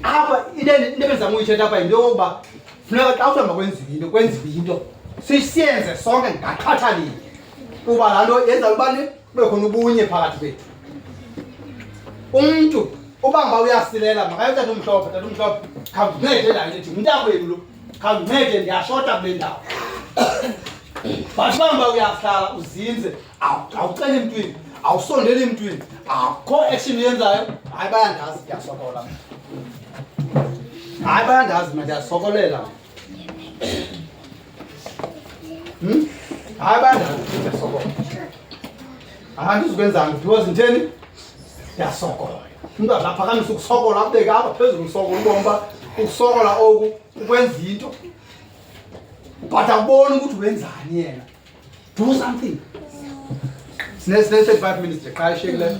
apha into ebenzama uyithetha apha yinto yokuba funeka xa uhamba kwenziwe into siyenze sonke ngakhathalile kuba laa nto yenza ubani kube khona ubunye phakathi kwethu. Umntu ubamba uyasilela makayothatha umhlophe khawuncede endaweni ethi umntakwenu lo khawuncede ndiyashota kule ndawo. But ubamba uyahlala uzinze awuceli emntwini awusondeli emntwini akho action yenzayo hayi bayandazi ndiyasokola hayi bayandazi mna ndiyasokolela hayi bayandazi ndiyasokola andizukwenzanga because nditheni ndiyasokola umntu azaphakamisa ukusokola abeke apha phezulu ukusokola ubomba ukusokola oku ukwenza into but awuboni ukuthi wenzani yena. Do something. Sine-35 minutes nje qha ishekile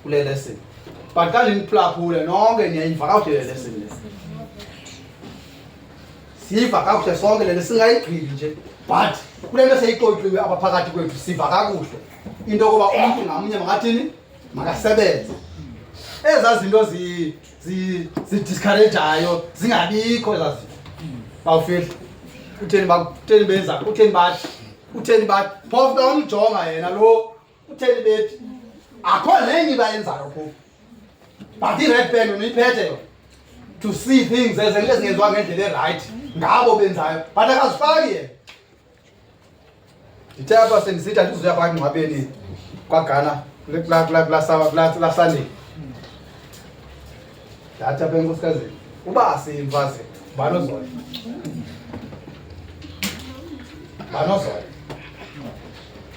kule lesson but kanje niphulaphule nonke niyayiva kakuhle le lesson le siyiva kakuhle sonke le singayigqibi nje but kule nto seyixoxiwe apha phakathi kwethu siva kakuhle into yokuba umntu ngamnye makathini makasebenze ezaa zinto zidiscourageayo zingabikho ezaa zinto bawufihla utheni benza utheni bathi phofu ka umjonga yena lo utheni bethi akho lenye bayenzayo phofu but i-red pen uyiphethe yona to see things ezingenziwa ngendlela e-right ngabo benzayo but akazifaki yena ndithe apha sendisithi andizuya phakathi ngcwabeni kwaGhana kulaa Sunday ndathi apha enkosikazi uba asiyimfazi banozoya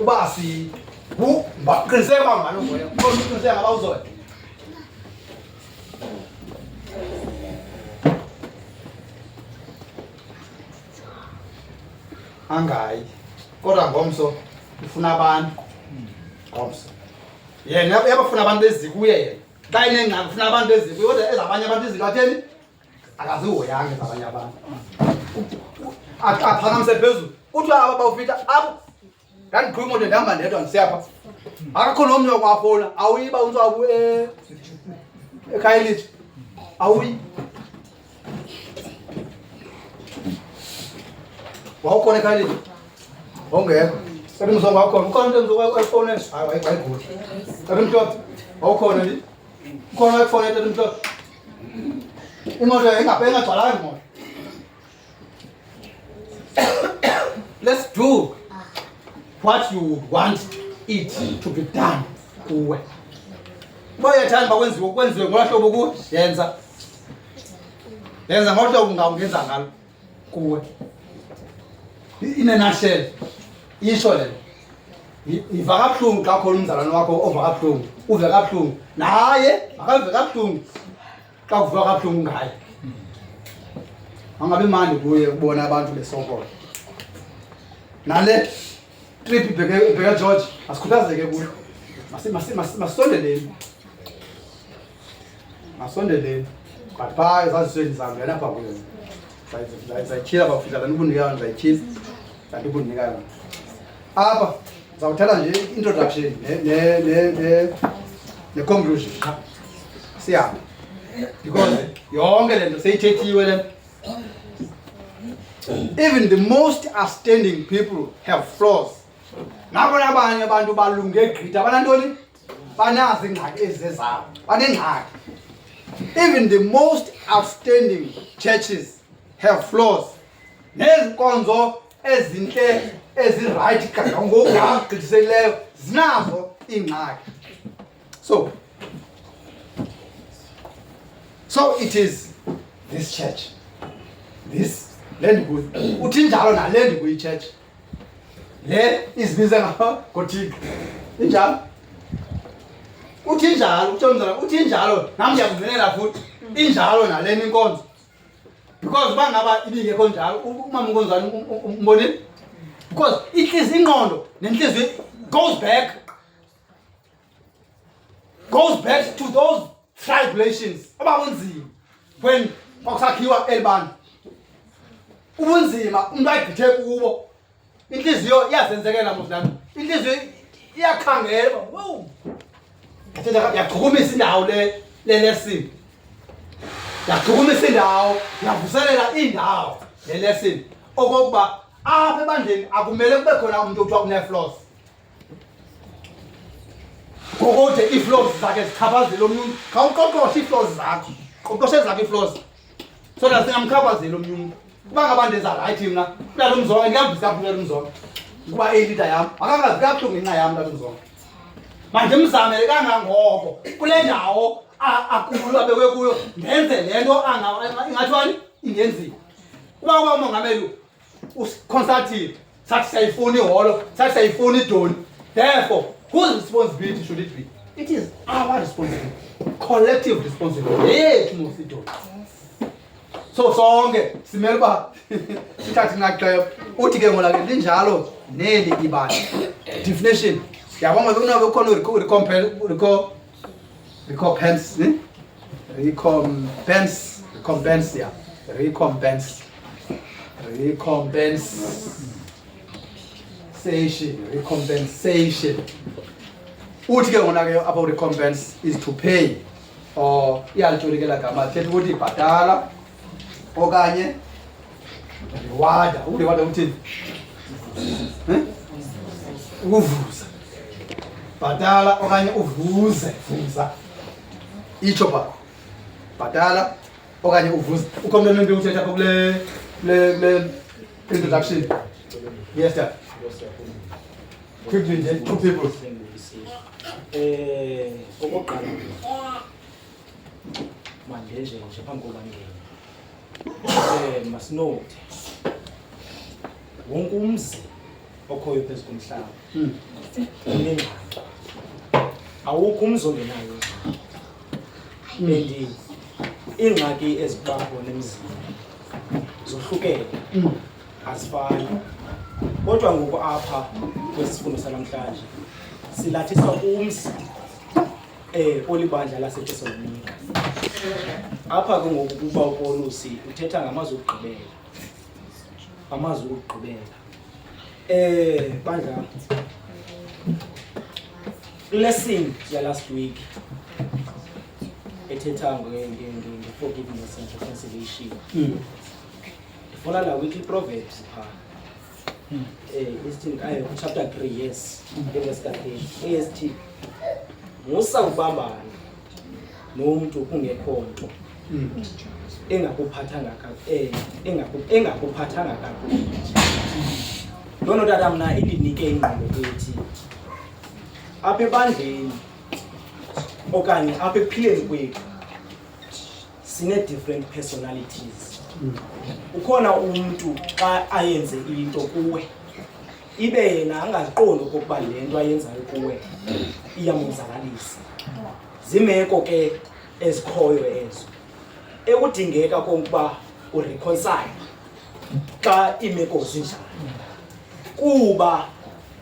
uba qiniseka uba ngabanozoya qiniseka ngabawuzoya angayi kodwa ngomso ufuna abantu ngomso yena uyabafuna abantu bezikuye yena xa inengxaki ufuna abantu bezikuye kodwa ezabanye abantu izinto atheni akazihoyanga ezabanye abantu aphakamise phezulu uthi aba bawufika apho ndandiqhuba imoto ndihamba ndedwa ndisiyapha akakho nomnye wakwafowuna awuyiba untswabu ekhayelitsho awuyi wawukhona ekhayelitsho wawungekho ekumzongo wakhona ukhona into emzongo efowuneni hayi wayigula ekumhlophe wawukhona ndi ukhona wayekufowunela ekumhlophe imoto ingagcwalanga imoto let's do what you would want it to be done kuwe bayathanda bakwenziwe ngola hlobo ku yenza ngola hlobo ungenza ngalo kuwe inenashel isho le iva kabuhlungu xa khona umzalwane wakho ova kabuhlungu uve kabuhlungu naye akave kabuhlungu xa kuvuka kabuhlungu ngaye angabe mandi kuye ukubona abantu besokola nale trip ibheke George asikhuthazeke kuyo masondeleni but phaa ezazisweni zangena apha kuyo zayityhila bafika ndandikunika ndizayityhila ndandikunika apha zawuthatha nje introduction ne-conclusion siyahambe because yonke le nto seyithethiwe le even the most outstanding people have flaws nabona abanye abantu balunge gqitha banantoni banazi ingxaki ezizezabo banengxaki even the most outstanding churches have flaws nezinkonzo ezinhle ezirayithi ngokugqithisekileyo zinazo ingxaki so it is this church this uthi njalo nale ndikuyi-church le izibize ngothixo injalo uthi njalo uthomzana uthi njalo nam ndiyakuvenela futhi injalo naleni inkonzo because uba ngaba ibingekho njalo umama unkonzani umbonile because inhliziyo ingqondo nenhliziyo goes back to those tribulations abakunzima when kwakusakhiwa elibani ubunzima umuntu ayigqithe kubo inhliziyo iyazenzekela mosnami inhliziyo iyakhangela wow yachukumisa indawo le-lesson yachukumisa indawo yavuselela indawo le-lesson okokuba apha ebandleni akumele kube khona umuntu okuthiwa une-flaws ngokuthi ii-flaws zakhe zichaphazele omnye umntu khawuqoqoshe ii-flaws zakho qoqoshe zakho ii-flaws so that zingamchaphazeli omnye umntu kuba ngabantu ezarayithi mna kulalo mzonke ndingambisi kabuhlungu lalo mzonke ukuba elida yam akangazi kabuhlungu ngenxa yam lalo mzonke mandimzamele kangangoko kule ndawo akuyo abekwe kuyo ndenze le nto ingathwani ingenziwa uba uba umongameli uconsultile sathi siyayifuna iholo sathi siyayifuna idoni therefore whose responsibility should it be? It is our responsibility, collective responsibility yethu mosidoni so sonke simele uba sithathe inxaxheba uthi ke ngola ke linjalo neli ibala definition yabona bekunabe khona recompensation uthi ke ngona ke about recompense is to pay or iyalitholikela gama thetha ukuthi ibhatala okanye Reward, ureward uthini? Ukuvuza. Bhatala okanye uvuze, vuza. Itsho pha. Bhatala okanye uvuze. Ukhompliment uthetha apha kule introduction. Yes sir. Quickly nje, two people. Okokuqala mandenje nje phambi kokuba ngene. Masinote. Wonke umzi okhoyo phezu komhlaba. Unengxaki. Awukho umzi ongenayo ingxaki. Ingxaki ezibakho nemizini zohlukene. Azifani. Kodwa ngoku apha kwesifundo sanamhlanje silathisa umzi olibandla laseThesalonika. Apha ke ngoku kuba uPaulusi uthetha ngamazwi okugqibela. Amazwi okugqibela. Bandla lesson ya last week ethetha nge-forgiveness and reconciliation. Ifuna la weekly proverbs pha. Chapter 3, yes, verse 13. AST. Musa ubambana nomuntu kungekho nto engakuphathanga kakuhle. Lona tata mna indinike ingqondo ethi apha ebandleni okanye apha ekuphileni kwethu sine different personalities. Ukhona umuntu xa ayenze into kuwe ibe yena angaziqondi okokuba le nto ayenzayo kuwe iyamonzakalisa. Zimeko ke ezikhoyo ezo ekudingeka kokuba ureconcile xa imeko zinjalo. Kuba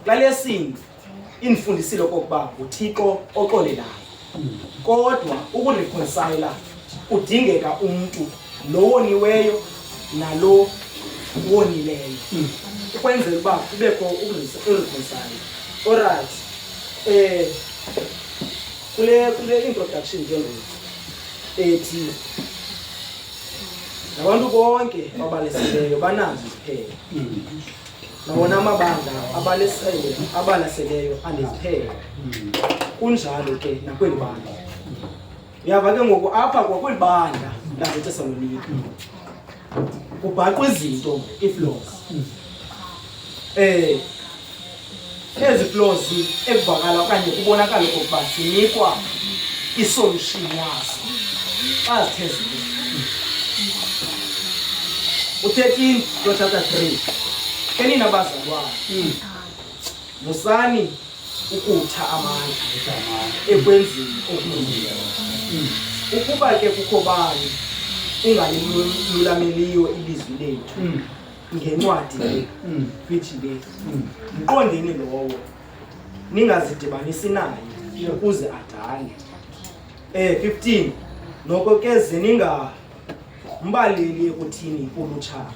lalesini infundisile okokuba uThixo oxolelayo. Kodwa ukureconcile kudingeka umuntu lo woniweyo nalo wonileyo. Ukwenzela uba kubekho ukureconcile. Alright. Kule introduction nje ngoku ethi nabantu bonke abaleseleyo banazo iziphelo. Nabona amabandla abalaseleyo aneziphelo. Kunjalo ke nakweli bandla. Uyava ke ngoku apha kwakweli bandla laseThesalonika kubhaqwa izinto iflaws. Ezi flaws ekuvakala okanye kubonakala ukuba sinikwa isolution yazo xa zithe zibe. U13 chapter 3 enina bazalwane musani ukutha amandla ekwenzeni okulungileyo. Ukuba ke kukho bani ungalululameliyo ilizwi lethu ngencwadi le fithi le mqondeni lowo ningazidibanisi naye ukuze adane. 15 noko ke zininga mbaleli ekuthini ulutsha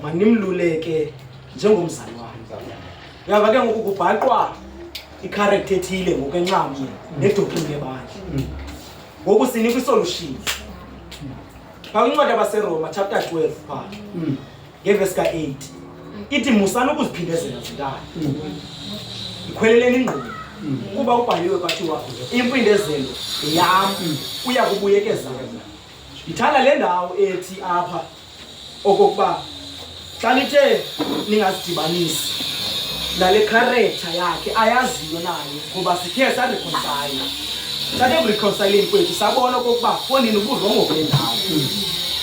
manimluleke njengomzalwane. Uyava ke ngoku kubhaqwa i-character ethile ngokwenxamnye nedoctrine yebandla. Ngoku sinikwa isolution. Incwadi yabaseRoma chapter 12 pha ngeverse ka8 ithi musani ukuziphindezela zintana. Ikhweleleni ingqondo kuba ubhaliwe kwathiwa impindezelo yam uya kubuyekeza wena. Ithanda le ndawo ethi apha okokuba xa nithe ningazidibanisi nale character yakhe ayaziyo naye ngoba sithe sareconcile. Sade kureconcile kwethu sabona okokuba fonini ubudrongo kule ndawo.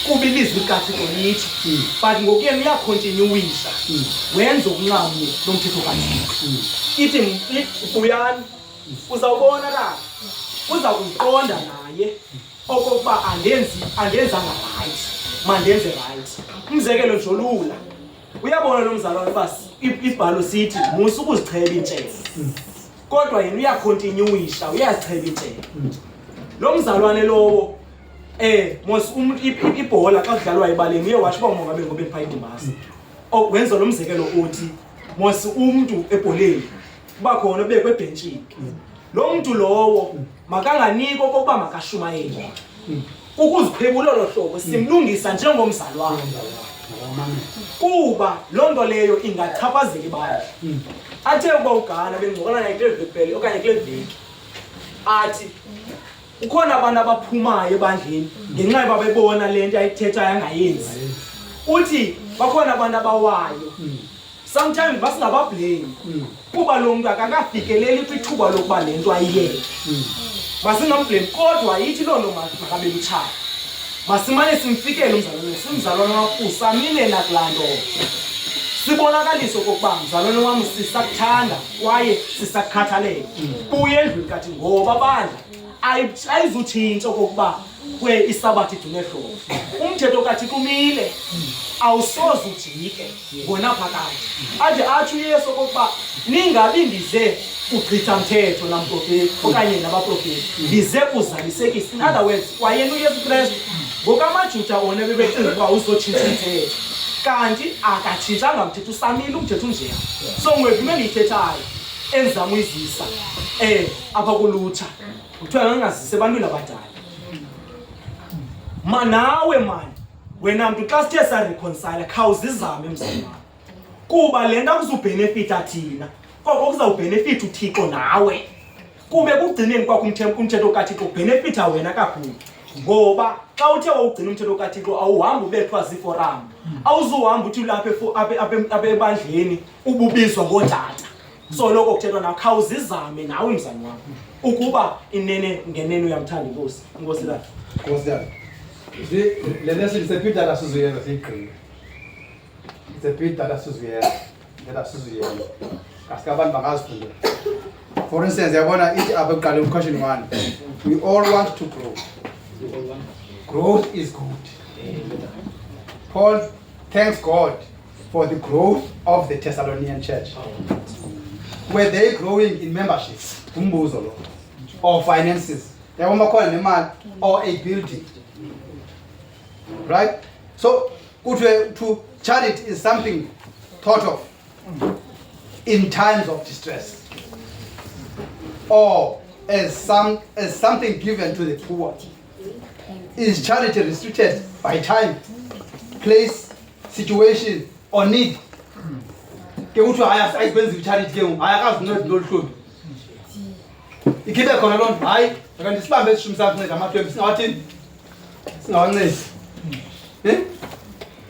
Kuba ilizwi likaThixo lithi but ngokuyena uyakhontinyuwisha wenza ukunqamnye lomthetho kaThixo. Ithi buyani uzawubona la uza kuziqonda naye okokuba andenzanga right mandenze right. Umzekelo nje olula uyabona lo mzalwane uba ibhalo sithi musa ukuzicheba intshelo kodwa yena uyakhontinyuwisha uyazicheba intshelo. Lo mzalwane lowo mos ibhola xa kudlalwa ebaleni uye washo uba mongabe ngobe phaya idimbasi. Wenza lo mzekelo uthi mos umuntu ebholeni kuba khona obekwe ebhentshini. Lo muntu lowo makanganikwa okokuba makashumayele. Ukuziphebula lo hlobo simlungisa njengomzalwane. kuba loo nto leyo ingachaphazela ibandla. Athe ukuba uGana bengqokana naye kule veki phela okanye kule veki athi ukhona abantu abaphumayo ebandleni ngenxa yoba bebona le nto ayithethayo angayenzi. Uthi bakhona abantu abawayo sometimes basingabablame kuba lo mntu akakafikeleli kwithuba lokuba le nto ayiyeke. Masingamblame kodwa yithi loo nto makabe butshaya. Masimane simfikele umzalwane, simzalwane wakho samile nakulaa nto. Sibonakalise okokuba mzalwane wam sisakuthanda kwaye sisakukhathalela. Buye endlwini kathi ngoba bandla ayizutshintsha okokuba kwe isabathi idune hlobo. Umthetho kathi kumile awusoze ujike ngona phakathi. Ade atsho uYesu okokuba ningabi ndize kugqitha mthetho namprofeti okanye nabaprofeti ndize kuzalisekisa. In other words, kwayena uYesu Kristu ngokamaJuda ona bebecinga ukuba uzotshintsha umthetho kanti akatshintshanga mthetho, usamile umthetho unjeya. So ngwevime ndiyithethayo enzama uyizisa apha kulutsha kuthiwa ngangazise ebantwini abadala. Nawe mani wena mntu xa sithe sareconcile khawuzizame emzini wakho kuba le nto akuzubhenefitha thina koko kuzawubhenefitha uThixo nawe. Kube kugcineni kwakho umthetho kaThixo ubhenefitha wena kakhulu ngoba xa uthe wawugcina umthetho kaThixo awuhambi ubethwa ziiforam, awuzuhamba uthi apha ebandleni ububizwa ngootata. So loko kuthethwa nawe khawuzizame nawe mzali wakho ukuba inene ngenene uyamthanda inkosi. Inkosi lakhe Nkosi yami. Le lesson is a bit that asizuyenza siyigqile. It's a bit that asizuyenza. Asikabantu bangazifundela. For instance, yabona ithi apha ekuqaleni question 1. We all want to grow. Growth is good. Paul thanks God for the growth of the Thessalonian church. Were they growing in membership, umbuzo lo, or finances? Yabona bakhona nemali or a building. Right? So, to charity is something thought of in times of distress, or as something given to the poor. Is charity restricted by time, place, situation, or need? Ke uthi ayikwenzi charity ke ayakazi unceda loluhlobo. Ikhibe khona loo nto hayi kanti sibambe isishumi sakho nceda amahlwembe singawathini? Singawancedi.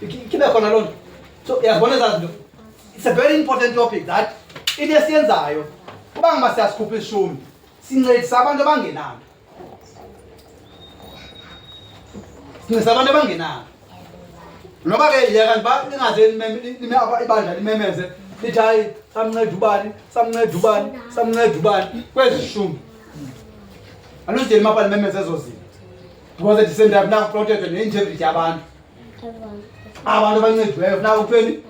Ikhibe khona loo nto. So uyazibona ezazi nto. It's a very important topic that into esiyenzayo kuba ngaba siyasikhupha isishumi sincedisa abantu abangenanto. Sincedisa abantu abangenanto. Noba ke yeka ba lingaze lime ibandla limemeze lithi hayi samnceda ubani kwezi shumi. Aluzideli mapha limemeze ezo zinto. Because at the same time now protected ne-integrity yabantu. Abantu abancediweyo funeka kuthweni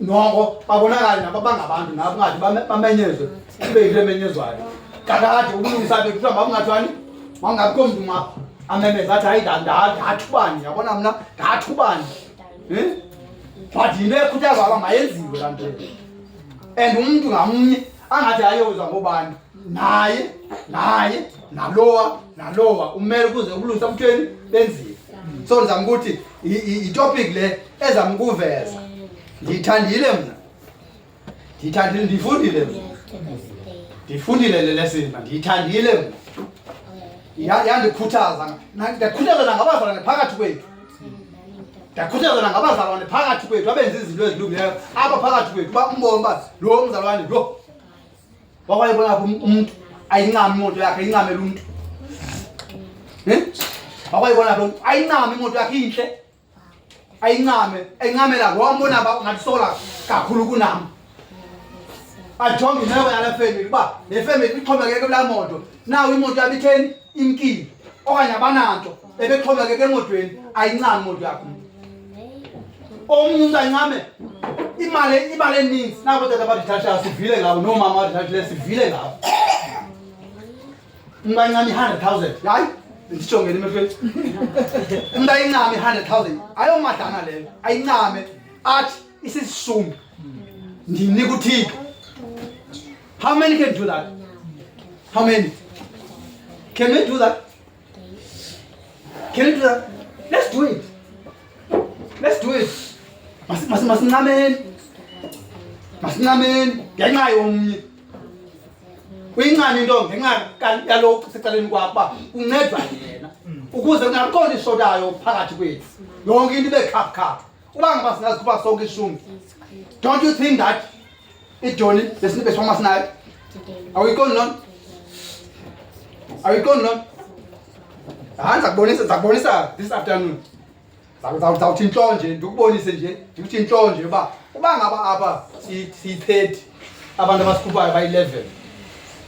noko babonakale nabo bangabantu nabo ngathi bamenyezwe kube yile menyezwayo. Kakade ukulungisa bethu kuthiwa mabungathwani mangabikho mntu ngapha amemeze athi hayi ndathubani yabona mna ndathubani. But yinto ekhuthazwa uba mayenziwe laa nto. And umntu ngamnye angathi ayozwa ngobani naye nalowa umele ukuze ubulungisa umthweni benziwe. So ndizama ukuthi itopic le ezama ukuveza ndiyithandile mna, ndifundile le lesson ndiyithandile mna, yandikhuthaza nangabazalwane phakathi kwethu. Ndakhuthaza nangabazalwane phakathi kwethu abenza izinto ezilungileyo apha phakathi kwethu uba umbone uba lo mzalwane lo wakwayibona apha umntu ayincame imoto yakhe ayincamele umntu. Wakwayibona apha ayincame imoto yakhe intle ayincamela lo wambona ngathi sola kakhulu kunam. Ajonge imeko yale family uba le family ixhomekeke kulaa moto nawo imoto yabo itheni imkile okanye abananto ebexhomekeke emotweni ayincame imoto yakho. Omnye umntu ayincame imali eninzi nabo tata badithatha sivile ngabo noomama badithathile sivile ngabo. Umntu ayincame 100,000 hayi ndijongele emehlweni. Umntu ayincame 100,000 ayomadlana leyo ayincame athi isisishumi ndimnika uThixo. How many can do that? How many? Can we do that? Can we do that? Let's do it. Masincameni ngenxa yomnye. Uyincane into ngenxa yalokhu secaleni kwakho uncedwa yena ukuze kungaqondi ishodayo phakathi kwethu. Yonke into ibe khapha. Uba ngaba singazikhupha sonke ishumi. Don't you think that iJohn lesinibe soma sinayo? Are we going on? Zakubonisa this afternoon. Zawuthi inhlonje ndikubonise nje ndithi inhlonje uba ngaba apha si-30 abantu abasikhuphayo ba-11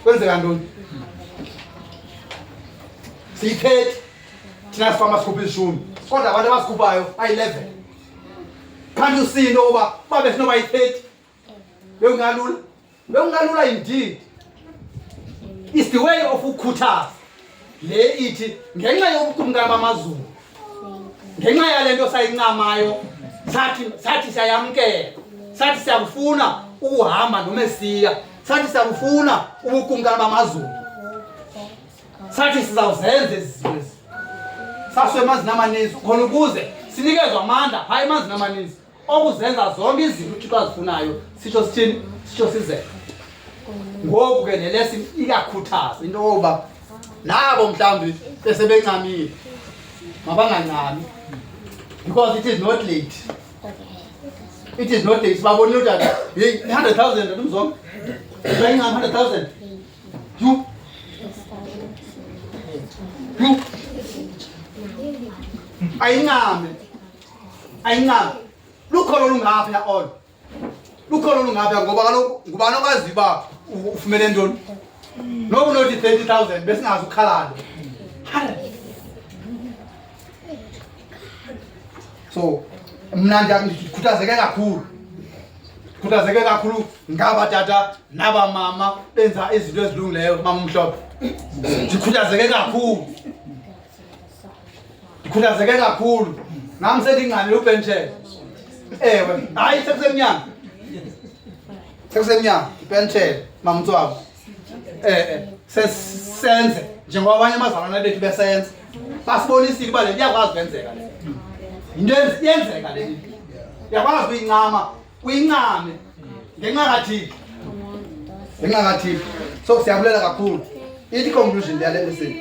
kwenzeka ntoni? Si-30 thina sifama sikhupha ishumi kodwa abantu abasikhuphayo ba-11. Can't you see into yoba babe sinoba yi-30 bekungalula indeed. It's the way of ukukhuthaza le ithi ngenxa yobukumkani bamazulu, ngenxa yale nto sayincamayo sathi siyayamkela, sathi siyakufuna ukuhamba noMesiya, sathi siyakufuna ubukumkani bamazulu, sathi sizawuzenza ezi zinto saswe emanzini amaninzi khona ukuze sinikezwe amandla hayi emanzini amaninzi okuzenza zonke izinto uThixo azifunayo. Sitsho sithini? Sitsho sizenze. Ngoku ke le lesson iyakhuthaza into yoba nabo mhlawumbi besebencamile mabangancami, because it is not late. It is not late. Sibabonile ukuthi hey 100,000 ndimzonke bayincama 100,000 you ayincame lukholo lungaphi ya all lukholo lungaphi ngoba kaloku ngubani okwazi uba ufumene ntoni noku nothi 30,000 besingazi ukhalalo. So mna ndikhuthazeke kakhulu ngaba tata naba mama benza izinto ezilungileyo. Mama umhlophe ndikhuthazeke kakhulu nami sendingqanile upenshela. Ewe hayi sekusemnyama ipenshela mama Mtswabo. Senze njengoba abanye amazalwana bethu besenza basibonisile uba le nto iyakwazi ukwenzeka le into yenzeka le nto uyakwazi uyincame ngenxa kaThixo. So siyabulela kakhulu. Ithi conclusion yale lesson.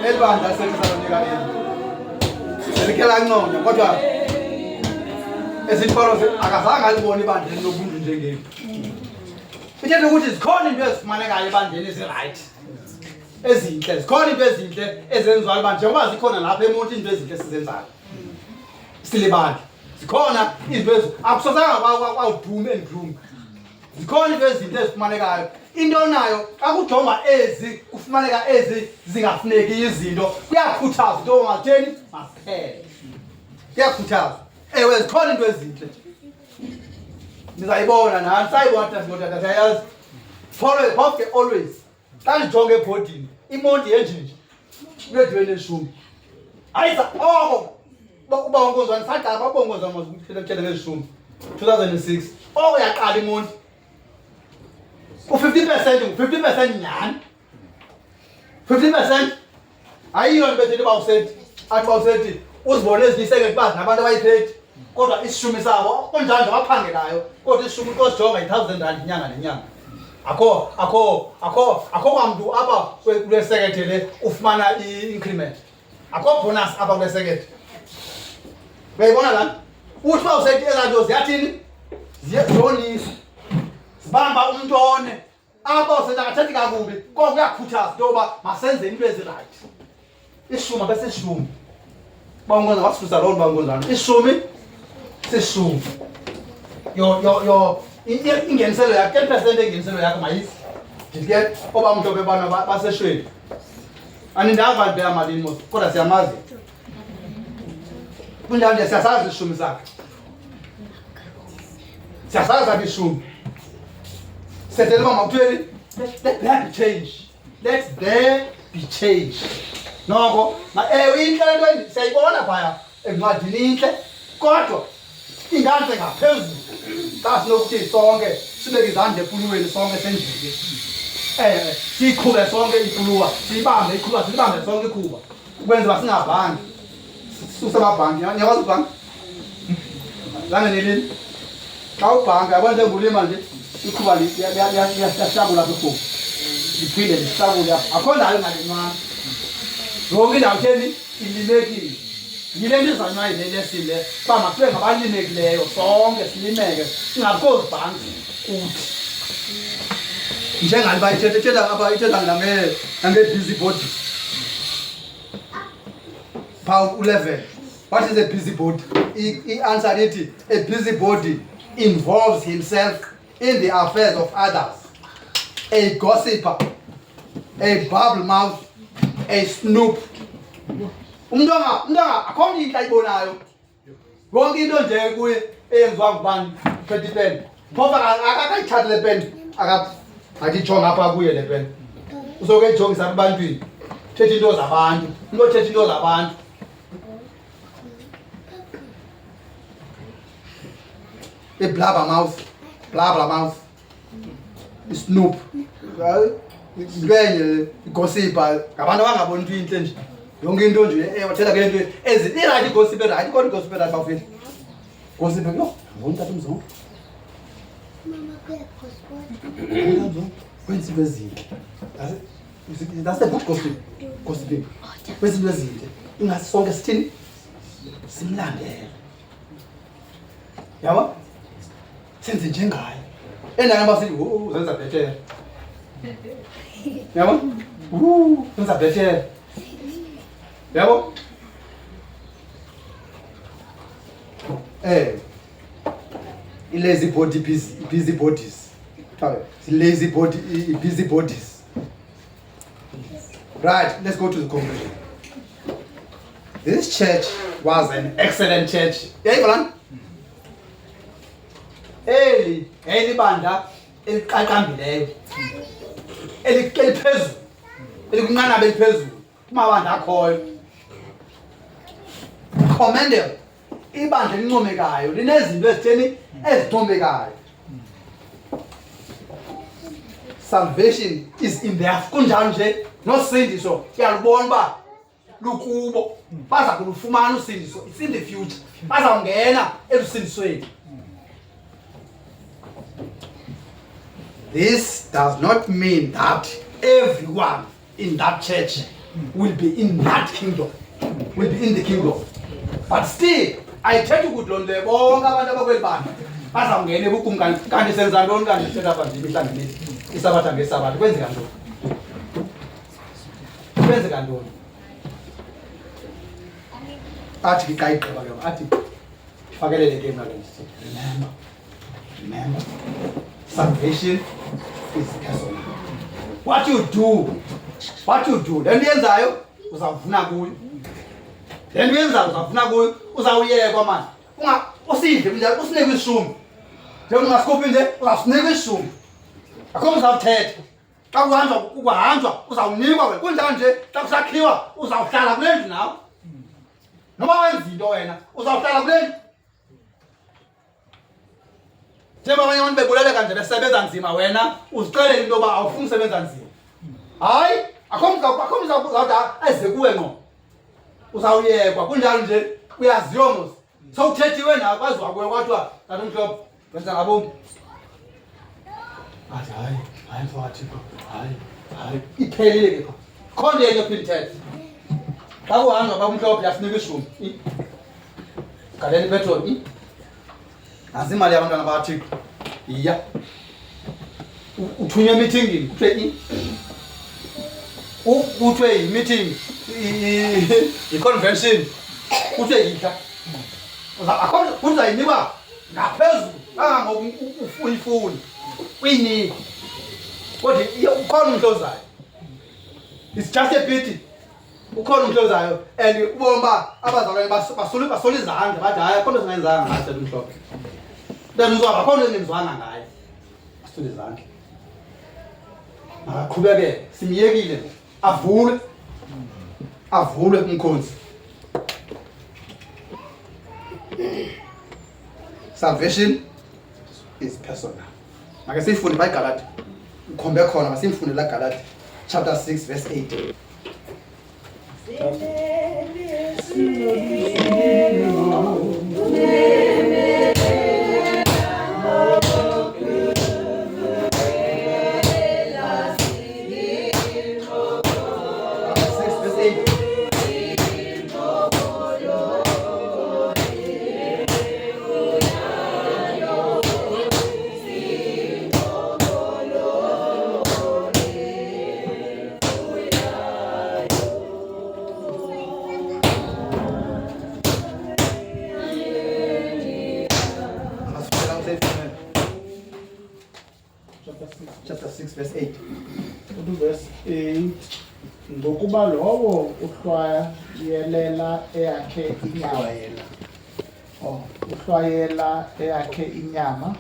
Elibandla sekusalonika Selikela kodwa esitholo akazange alibone ibandleni lobuntu njengeli. Ithethe ukuthi zikhona into ezifumanekayo ebandleni ezi-right. ezinhle zikhona into ezinhle ezenziwayo manje njengoba zikhona lapha emonti into ezinhle sizenzayo silibandla zikhona izinto akusosanga kwawudume endroom zikhona into ezinhle ezifumanekayo into nayo xa kujonga ezi kufumaneka ezi zingafuneki izinto kuyakhuthaza into ongatheni masiphele kuyakhuthaza ewe zikhona into ezinhle nizayibona nani sayibona tayazi follow bonke always xa ndijonge ebhodini imonti yenjinje uyedweni eshumi ayisa oko uba onkozwane sagaba uba onkozwane mazikuthetha ngezishumi 2006 oko yaqala imonti u-50% ngu-50% nyhani 15% ayiyo nto betheni bawusethi athi bawusethi uzibone ezinyiseke kubazi nabantu abayiphethi kodwa isishumi sabo kunjalo nje abaphangelayo kodwa isishumi kosijonga yi-1,000 inyanga nenyanga akho kwamntu apha kule sekethe le ufumana i-increment akho bonus apha kule sekethe uyayibona lani uthi uba usethi ezaa nto ziyathini ziyonisa zibamba umntone apha usethi akathethi kakubi koko kuyakhuthaza into yoba masenze into ezirayithi ishumi abesishumi bangonza wasisusa loo nto bangonzana ishumi sishumi ingeniselo yakho 10% engeniselo yakho mayisi ndike oba mntu bebana baseshweni anindava nto yamalini mos kodwa siyamazi kunjalo nje siyasazi ishumi sakhe siyasazi apha ishumi sethele uba makuthweni let there be change let there be change noko ewe intle le nto siyayibona phaya encwadini intle kodwa ingantse ngaphezulu xa sinokuthi sonke sibeke izandla epuluweni sonke senjike siyiqhube sonke ipuluwa siyibambe iqhuba silibambe sonke ikhuba ukwenza uba singabhangi sisuse amabhanki niyakwazi ubhanki langenelini xa ubhanki yabona njengolima nje ikhuba liyahlakula apha ikhuba liphinde lihlakule apha akho ndayo ngalinwana yonke indawo theni ilimekile yile nto izanywayo le lesini le uba masibe ngabalimekileyo sonke silimeke singakhozi bhanki kuthi njengani uba ithetha nange-busy body phaa 11 what is a busy body i-answer ithi a busy body involves himself in the affairs of others a gossiper a bubble mouth a snoop umntu akho mntu intle ayibonayo yonke into nje kuye eyenziwa ngubani uphethe ipeni phofa akayithathi le peni akayijonga apha kuye le peni usoke eyijongisa apha ebantwini thetha into zabantu into othetha into zabantu i-blabber mouth i-snoop lwenye igosipa ngabantu abangaboni into intle nje yonke into nje wathetha ke into irayithi igosipa erayithi kodwa igosipa erayithi bawufihla gosipa yo ngoni tata umzongo kwenza into ezintle that's the good gossiping kwenza into ezintle ingasi sonke sithini simlandele yabo senze njengayo endaweni basithi zenza bhetere yabo zenza bhetere yabo i-lazy body busy bodies lazy body busy bodies right let's go to the conclusion this church was an excellent church yayibalani eli banda eliqaqambileyo eliphezulu elikunqanaba eliphezulu kumabandla akhoyo commendable ibandla elincomekayo linezinto ezitheni ezincomekayo salvation is in there kunjalo nje nosindiso kuyalubona uba lukubo baza kulufumana usindiso it's in the future bazawungena elusindisweni. This does not mean that everyone in that church will be in that kingdom, will be in the kingdom. But still, I tell you good Lord, bonke abantu abakweli bani bazawungena ebukumkani kanti senza ntoni kanti sithetha apha nje imihla ngemihla isabatha ngesabatha kwenzeka ntoni benze kantoni athi xa igqiba ke athi fakelele ke mna remember salvation is personal. What you do le nto yenzayo uzawuvuna kuyo le nto yenzayo uzawuvuna kuyo uzawuyekwa manje usidle njalo usinike ishumi njengoba ungasikuphi nje uzawusinika ishumi akho uzawuthetha xa kuhanjwa uzawunikwa wena kunjani nje xa kusakhiwa uzawuhlala kule ndlu nawe noma wenza into wena uzawuhlala kule ndlu njengoba abanye abantu bebuleleka nje besebenza nzima wena uzixelele into yoba awufuni usebenza nzima hayi akho mzawuda eze kuwe ngqo uzawuyekwa kunjalo nje uyaziyo mos sowuthethiwe nawe kwaziwa kuwe kwathiwa tatomhlophe wenza ngabom athi hayi mfowethu hayi iphelile ke kho nto enye phela ithetha xa kuhamba babumhlophe yasinika ishumi galeni ipetroli nansi imali yabantwana bakathixo iya uthunywe emithingini kuthiwe yi-meeting yi-convention kuthiwe yitha kuzayinikwa ngaphezulu kangangoku uyifuni uyinike kodwa ukhona umhlozayo it's just a pity ukhona umhlozayo and ubona uba abazalwane basole izandla bathi hayi akho nto singayenzanga ngayo tata umhlophe ntanizwaba akho nto engenziwanga ngayo basole izandla makaqhubekele simyekile avulwe umkhonzi salvation is personal make siyifunde bayigalati ukhombe khona masimfunde la Galati chapter 6 verse 8 chapter 6 verse 8 verse 8 ngokuba lowo uhlwayelela eyakhe inyama uhlwayela eyakhe inyama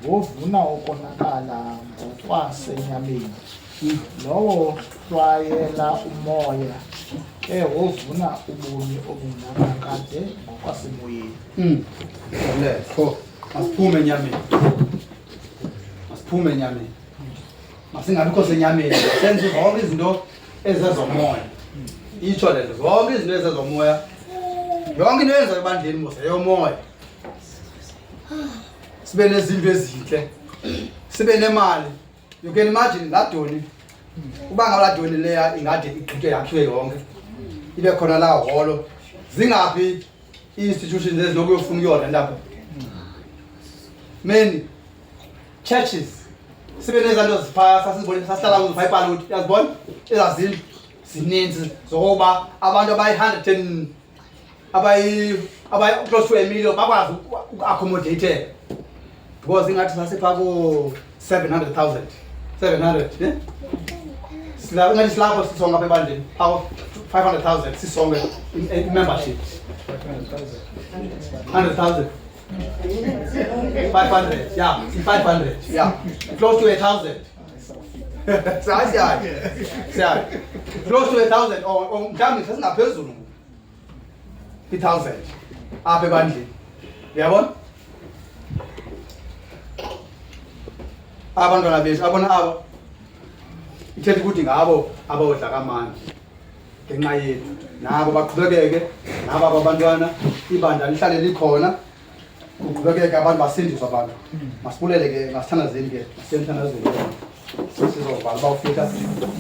wovuna ukonakala ngokwasenyameni lowo uhlwayela umoya wovuna ubomi obunakade ngokwasemoyeni letho masiphume enyameni masingabikho senyameni senze zonke izinto ezezomoya itsho lento zonke izinto ezezomoya yonke into eyenza ebandleni mose yomoya sibe nezinto ezinhle sibe nemali you can imagine laa doni uba ngaba laa doni leya ingade igqitywe yakhiwe yonke ibe khona laa holo zingaphi i-institutions ezinokuyofuna ukuyona lapho many churches sibe nezanto ziphaya sasizibone sasihlala kuzo phayibhala ukuthi uyazibona ezazindlu zininzi zokuba abantu abayi-100 close to a million bakwazi uku-accommodateka because ingathi sasephaa ko-700,000 ingathi silapho sisonke apha ebandleni phaa 500,000 sisonke i-membership 100,000 500, yeah, 500, yeah, close to 1,000. Siyazi, close to 1,000 or mhlawumbe sesingaphezulu 1,000 apha ebandleni. Uyabona? Abantwana bethu abona aba ithetha ukuthi ngabo abodla kamandi ngenxa yethu nabo baqhubekeke nabo abantwana ibandla lihlale likhona kuqhubekeke abantu basindiswa abantu masibulele ke masithandazeni ke masithandazeni sizovala bawufika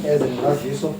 eze nolaziso